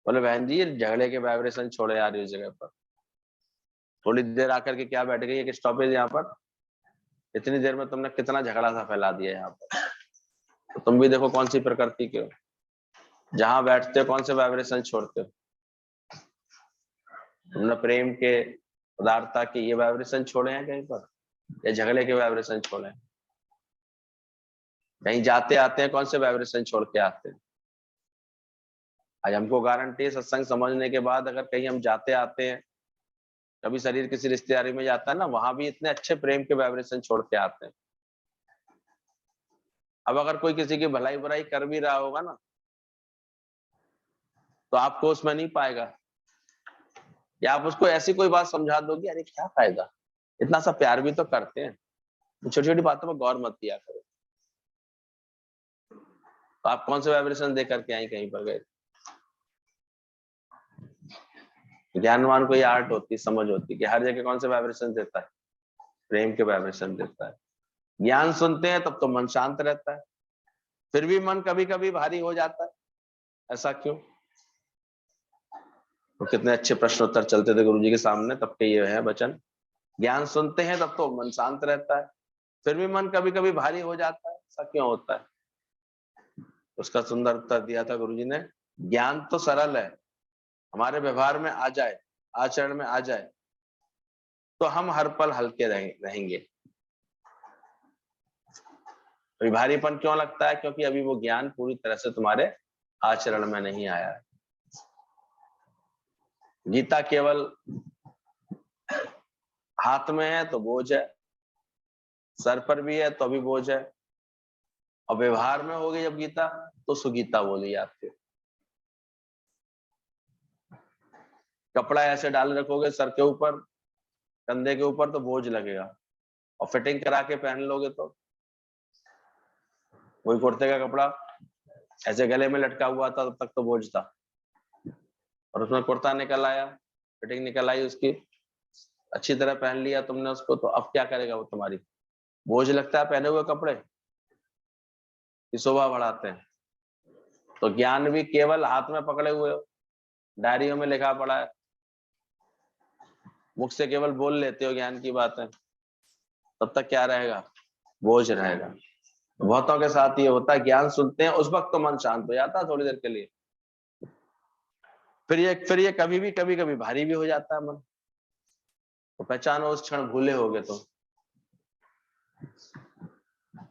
बोले बहन जी झगड़े के वाइब्रेशन छोड़े आ रही उस जगह पर। थोड़ी देर आकर के क्या बैठ गई एक स्टॉपेज यहाँ पर, इतनी देर में तुमने कितना झगड़ा सा फैला दिया यहाँ पर। तो तुम भी देखो कौन सी प्रकृति के हो, जहां बैठते हो कौन से वाइब्रेशन छोड़ते हो। तुमने प्रेम के, उदारता के ये वाइब्रेशन छोड़े हैं कहीं पर, या झगड़े के वाइब्रेशन छोड़े हैं? कहीं जाते आते हैं कौन से वाइब्रेशन छोड़ के आते हैं? आज हमको गारंटी है सत्संग समझने के बाद, अगर कहीं हम जाते आते हैं, कभी शरीर किसी रिश्तेदारी में जाता है ना, वहां भी इतने अच्छे प्रेम के वाइब्रेशन छोड़ के आते हैं। अब अगर कोई किसी की भलाई बुराई कर भी रहा होगा ना, तो आपको उसमें नहीं पाएगा, या आप उसको ऐसी कोई बात समझा दोगे, अरे क्या फायदा, इतना सा प्यार भी तो करते हैं, छोटी छोटी बातों में गौर मत किया करो। तो आप कौन से वाइब्रेशन दे करके आई कहीं पर गए? ज्ञानवान को ये आर्ट होती, समझ होती कि हर जगह कौन से वाइब्रेशन देता है, प्रेम के वाइब्रेशन देता है। ज्ञान सुनते हैं तब तो मन शांत रहता है, फिर भी मन कभी कभी भारी हो जाता है, ऐसा क्यों? तो कितने अच्छे प्रश्नोत्तर चलते थे गुरुजी के सामने, तब के ये है वचन। ज्ञान सुनते हैं तब तो मन शांत रहता है, फिर भी मन कभी कभी भारी हो जाता है, ऐसा क्यों होता है? उसका सुंदर उत्तर दिया था गुरुजी ने, ज्ञान तो सरल है, हमारे व्यवहार में आ जाए, आचरण में आ जाए, तो हम हर पल हल्के रहेंगे। अभी भारीपन क्यों लगता है? क्योंकि अभी वो ज्ञान पूरी तरह से तुम्हारे आचरण में नहीं आया है। गीता केवल हाथ में है तो बोझ है, सर पर भी है तो भी बोझ है, और व्यवहार में होगी जब गीता तो सुगीता बोली आपके। कपड़ा ऐसे डाल रखोगे सर के ऊपर, कंधे के ऊपर, तो बोझ लगेगा, और फिटिंग करा के पहन लोगे तो वही कुर्ते का कपड़ा ऐसे गले में लटका हुआ था तब तक तो बोझ था, और उसमें कुर्ता निकल आया, फिटिंग निकल आई उसकी, अच्छी तरह पहन लिया तुमने उसको, तो अब क्या करेगा वो तुम्हारी? बोझ लगता है पहने हुए कपड़े की शोभा बढ़ाते हैं। तो ज्ञान भी केवल हाथ में पकड़े हुए हो, डायरियों में लिखा पड़ा है, मुख से केवल बोल लेते हो ज्ञान की बातें, तब तक क्या रहेगा? बोझ रहेगा। बहुतों के साथ ये होता है, ज्ञान सुनते हैं उस वक्त तो मन शांत हो जाता है थोड़ी देर के लिए, फिर ये कभी कभी भारी भी हो जाता है मन, तो पहचानो उस क्षण भूले होगे तो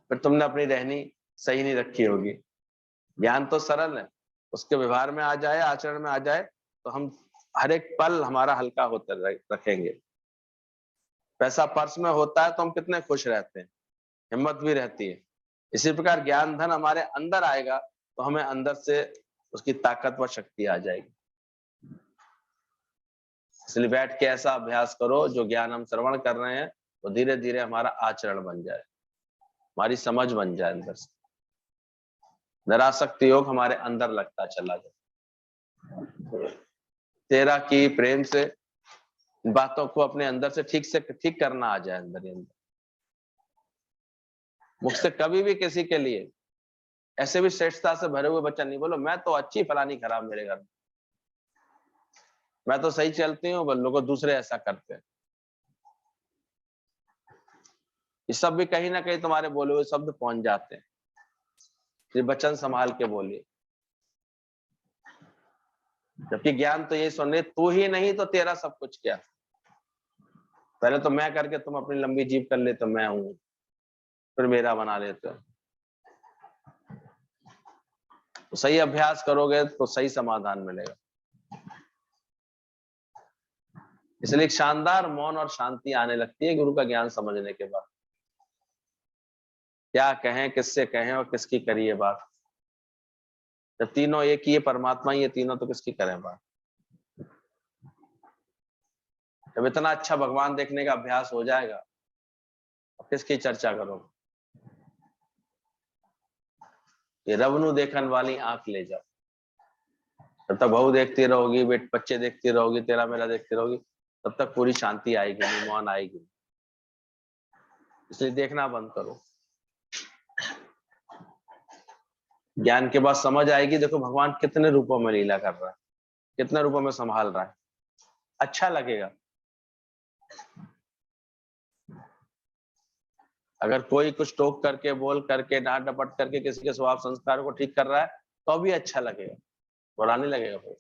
फिर तुमने अपनी रहनी सही नहीं रखी होगी। ज्ञान तो सरल है, उसके व्यवहार में आ जाए, आचरण में आ जाए, तो हम हर एक पल हमारा हल्का होकर रखेंगे। पैसा पर्स में होता है तो हम कितने खुश रहते हैं, हिम्मत भी रहती है। इसी प्रकार ज्ञान धन हमारे अंदर आएगा तो हमें अंदर से उसकी ताकत व शक्ति आ जाएगी। इसलिए बैठ के ऐसा अभ्यास करो, जो ज्ञान हम श्रवण कर रहे हैं वो धीरे धीरे हमारा आचरण बन जाए, हमारी समझ बन जाए, अंदर से निरासक्ति योग हमारे अंदर लगता चला जाए। तेरा की प्रेम से बातों को अपने अंदर से ठीक करना आ जाए अंदर ही अंदर। मुझ से कभी भी किसी के लिए ऐसे भी श्रेष्ठता से भरे हुए वचन नहीं बोलो, मैं तो अच्छी फलानी खराब मेरे घर में, मैं तो सही चलती हूँ, लोग दूसरे ऐसा करते हैं। ये सब भी कहीं ना कहीं तुम्हारे बोले हुए शब्द पहुंच जाते हैं। ये वचन संभाल के बोलिए, जबकि ज्ञान तो ये सुन रहे, तू ही नहीं तो तेरा सब कुछ क्या। पहले तो मैं करके तुम अपनी लंबी जीप कर लेते, मैं हूं, फिर मेरा बना लेते हो। तो सही अभ्यास करोगे तो सही समाधान मिलेगा। इसलिए एक शानदार मौन और शांति आने लगती है गुरु का ज्ञान समझने के बाद। क्या कहें, किससे कहें और किसकी करिए बात, जब तीनों एक ही है, परमात्मा ही है तीनों, तो किसकी करें बात। जब इतना अच्छा भगवान देखने का अभ्यास हो जाएगा तो किसकी चर्चा करोगे? ये रब नू देखन वाली आंख ले जाओ। जब तक बहू देखती रहोगी, बच्चे देखती रहोगी, तेरा मेरा देखती रहोगी, तब तक पूरी शांति आएगी नहीं, मौन आएगी। इसलिए देखना बंद करो। ज्ञान के बाद समझ आएगी, देखो भगवान कितने रूपों में लीला कर रहा है, कितने रूपों में संभाल रहा है, अच्छा लगेगा। अगर कोई कुछ टोक करके, बोल करके, डांट डपट करके किसी के स्वभाव संस्कार को ठीक कर रहा है तो भी अच्छा लगेगा, बुरा नहीं लगेगा, फिर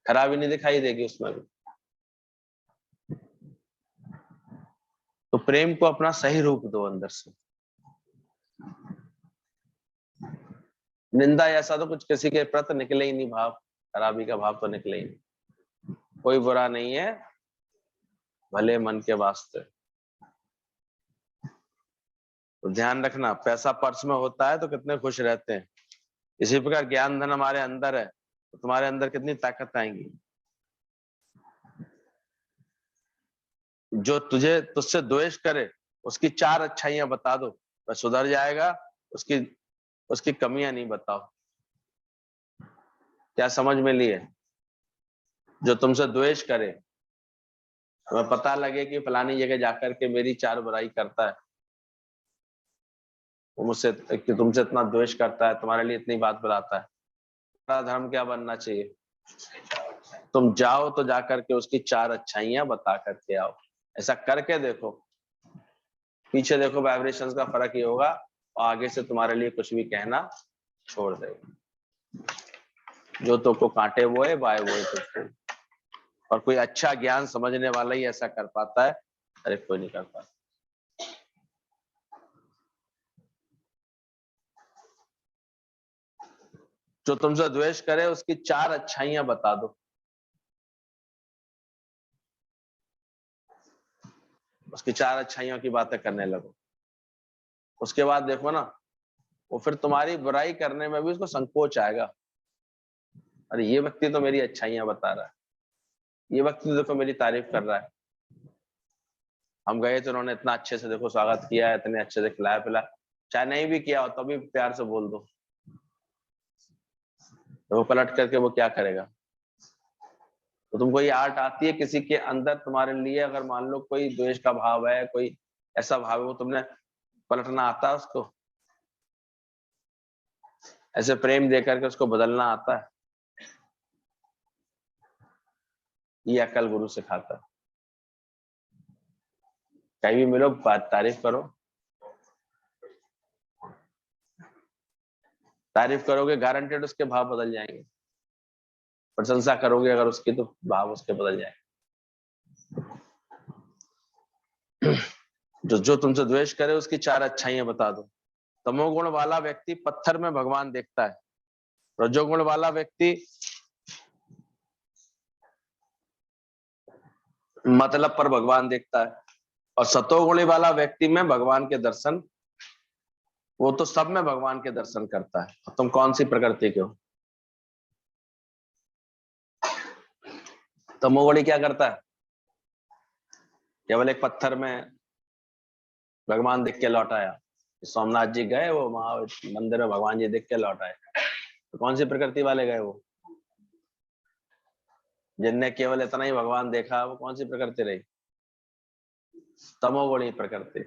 खराबी नहीं दिखाई देगी उसमें भी। तो प्रेम को अपना सही रूप दो अंदर से। निंदा ऐसा तो कुछ किसी के प्रति निकले ही नहीं, भाव खराबी का भाव तो निकले ही नहीं। कोई बुरा नहीं है, भले मन के वास्ते। तो ध्यान रखना, पैसा पर्स में होता है तो कितने खुश रहते हैं। इसी प्रकार ज्ञान धन हमारे अंदर है तो तुम्हारे अंदर कितनी ताकत आएंगी। जो तुझसे द्वेष करे उसकी 4 अच्छाइयां बता दो, वह सुधर जाएगा। उसकी कमियां नहीं बताओ। क्या समझ में लिए? जो तुमसे द्वेष करे, हमें पता लगे कि फलानी जगह जाकर के मेरी 4 बुराई करता है, वो मुझसे कि तुमसे इतना द्वेष करता है, तुम्हारे लिए इतनी बात बुलाता है, तुम्हारा धर्म क्या बनना चाहिए? तुम जाओ तो जाकर के उसकी 4 अच्छाइयां बता करके आओ। ऐसा करके देखो, पीछे देखो वाइब्रेशंस का फर्क ही होगा, और आगे से तुम्हारे लिए कुछ भी कहना छोड़ देगा। जो तुमको कांटे वो है, बाय वो है तुझको। और कोई अच्छा ज्ञान समझने वाला ही ऐसा कर पाता है, अरे कोई नहीं कर पाता। जो तुमसे द्वेष करे उसकी 4 अच्छाइयां बता दो। उसकी 4 अच्छाइयों की बातें करने लगो। उसके बाद देखो ना, वो फिर तुम्हारी बुराई करने में भी उसको संकोच आएगा। अरे ये व्यक्ति तो मेरी अच्छाइयां बता रहा है, ये व्यक्ति तो देखो मेरी तारीफ कर रहा है। हम गए तो उन्होंने इतना अच्छे से देखो स्वागत किया, इतने अच्छे से खिलाया पिलाया। चाहे नहीं भी किया हो तो भी प्यार से बोल दो, तो वो पलट करके वो क्या करेगा। तो तुमको ये आर्ट आती है किसी के अंदर तुम्हारे लिए अगर मान लो कोई द्वेष का भाव है, कोई ऐसा भाव है, वो तुमने पलटना आता है उसको, ऐसे प्रेम देकर के उसको बदलना आता है। ये अकल गुरु सिखाता है। कहीं भी मिलो तारीफ करो, तारीफ करोगे गारंटेड उसके भाव बदल जाएंगे। प्रशंसा करोगे अगर उसकी तो भाव उसके बदल जाएंगे। जो तुमसे द्वेष करे उसकी 4 अच्छाइयां बता दो। तमोगुण वाला व्यक्ति पत्थर में भगवान देखता है, रजोगुण वाला व्यक्ति मतलब पर भगवान देखता है, और सतोगुणी वाला व्यक्ति में भगवान के दर्शन, वो तो सब में भगवान के दर्शन करता है। तुम कौन सी प्रकृति के हो? तमोगुणी क्या करता है? केवल एक पत्थर में भगवान देख के लौट आया। सोमनाथ जी गए, वो वहां मंदिर में भगवान जी देख के लौट आए। तो कौन सी प्रकृति वाले गए वो? जिनने केवल इतना ही भगवान देखा, वो कौन सी प्रकृति रही? तमोगुणी प्रकृति।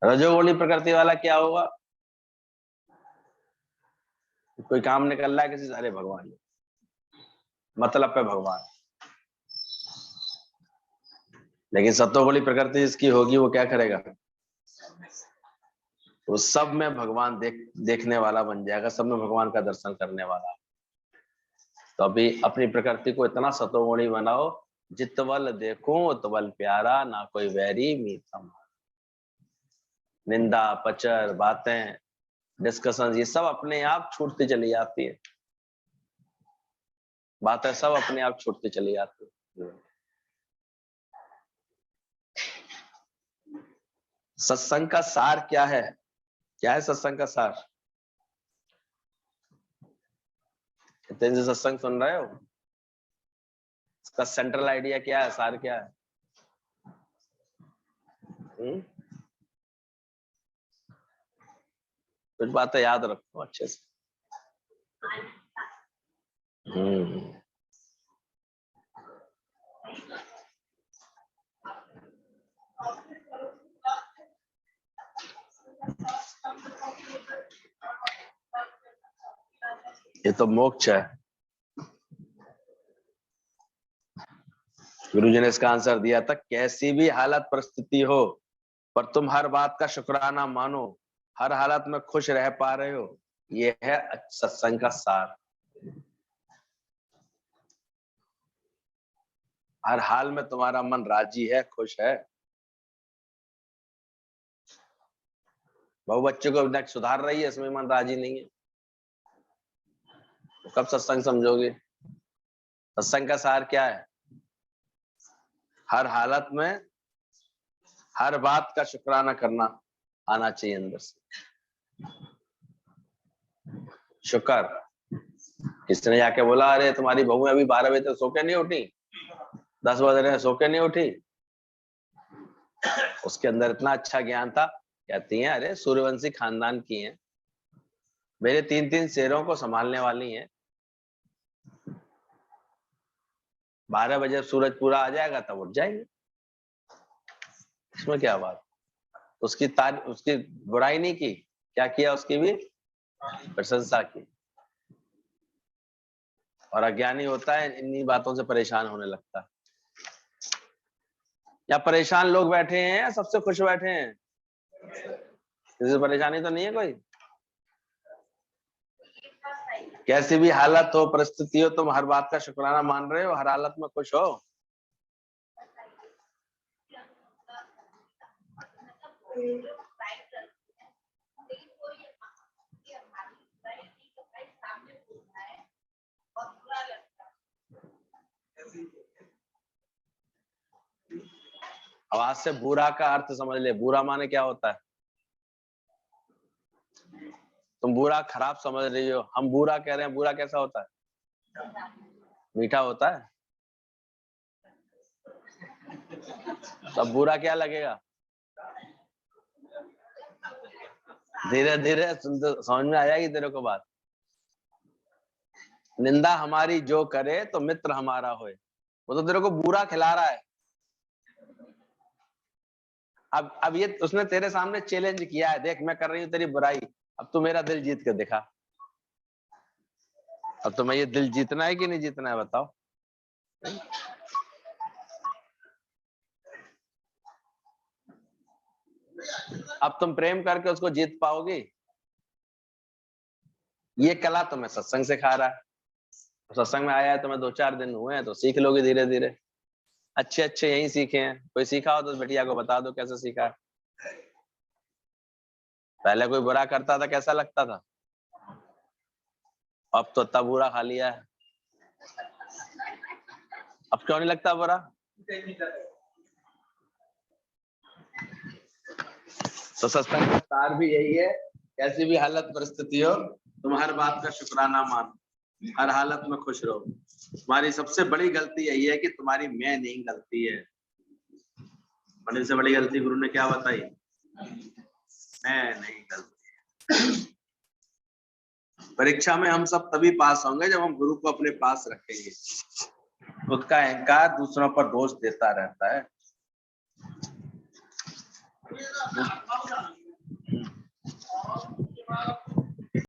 रजोगुणी प्रकृति वाला क्या होगा? कोई काम निकल रहा है किसी से, अरे भगवान मतलब पे भगवान। लेकिन सत्वगुणी प्रकृति जिसकी होगी वो क्या करेगा? वो सब में भगवान देखने वाला बन जाएगा, सब में भगवान का दर्शन करने वाला। तो अभी अपनी प्रकृति को इतना सतोगुणी बनाओ, जितवल देखो उतवल प्यारा, ना कोई वैरी मीतम। निंदा पचर बातें डिस्कशन ये सब अपने आप छूटती चली जाती है, बातें सब अपने आप छूटती चली जाती है। सत्संग का सार क्या है? क्या है सत्संग का सार? कितने से सत्संग सुन रहे हो? इसका सेंट्रल आइडिया क्या है, सार क्या है? कुछ बातें याद रखो अच्छे से। ये तो मोक्ष है। गुरुजी ने इसका आंसर दिया था, कैसी भी हालत परिस्थिति हो पर तुम हर बात का शुक्राना मानो, हर हालत में खुश रह पा रहे हो, ये है सत्संग का सार। हर हाल में तुम्हारा मन राजी है, खुश है। बहु बच्चों को अभी सुधार रही है, इसमें मन राजी नहीं है, तो कब सत्संग समझोगे? सत्संग का सार क्या है? हर हालत में हर बात का शुक्राना करना आना चाहिए अंदर से। शुक्र। किसने जाके बोला, अरे तुम्हारी बहू अभी 12 बजे तक सो के नहीं उठी, 10 बज रहे हैं सो के नहीं उठी? उसके अंदर इतना अच्छा ज्ञान था। कहती हैं, अरे सूर्यवंशी खानदान की हैं, मेरे 3-3 शेरों को संभालने वाली हैं। 12 बजे सूरज पूरा आ जाएगा तब उठ जाएंगे, इसमें क्या बात? उसकी बुराई नहीं की, क्या किया? उसकी भी प्रशंसा की। और अज्ञानी होता है इन्हीं बातों से परेशान होने लगता है। या परेशान लोग बैठे हैं या सबसे खुश बैठे हैं? किसी से परेशानी तो नहीं है कोई? कैसी भी हालत हो परिस्थिति हो, तुम हर बात का शुक्राना मान रहे हो, हर हालत में खुश हो। अब आज से बुरा का अर्थ समझ ले। बुरा माने क्या होता है? तुम बुरा खराब समझ रही हो, हम बुरा कह रहे हैं। बुरा कैसा होता है? मीठा होता है। तब बुरा क्या लगेगा? धीरे धीरे समझ में आ जाएगी तेरे को बात। निंदा हमारी जो करे तो मित्र हमारा होए। वो तो तेरे को बुरा खिला रहा है। अब ये उसने तेरे सामने चैलेंज किया है, देख मैं कर रही हूँ तेरी बुराई, अब तू मेरा दिल जीत के दिखा। अब तुम्हें ये दिल जीतना है कि नहीं जीतना है बताओ? अब तुम प्रेम करके उसको जीत पाओगी? ये कला तुम्हें सत्संग सिखा रहा है। सत्संग में आया है तुम्हें 2-4 दिन हुए हैं तो सीख लोगे धीरे धीरे। अच्छे अच्छे यही सीखे हैं। कोई सीखा हो तो बिटिया को बता दो कैसे सीखा है। पहले कोई बुरा करता था कैसा लगता था? अब तो इतना बुरा खा लिया है, अब क्यों नहीं लगता बुरा? तो सत्संग का सार भी यही है, कैसी भी हालत परिस्थिति हो तुम हर बात का शुक्राना मानो, हर हालत में खुश रहो। तुम्हारी सबसे बड़ी गलती यही है कि तुम्हारी मैं नहीं गलती है। बड़ी से बड़ी गलती गुरु ने क्या बताई? मैं नहीं गलती। परीक्षा में हम सब तभी पास होंगे जब हम गुरु को अपने पास रखेंगे। खुद का अहंकार दूसरों पर दोष देता रहता है।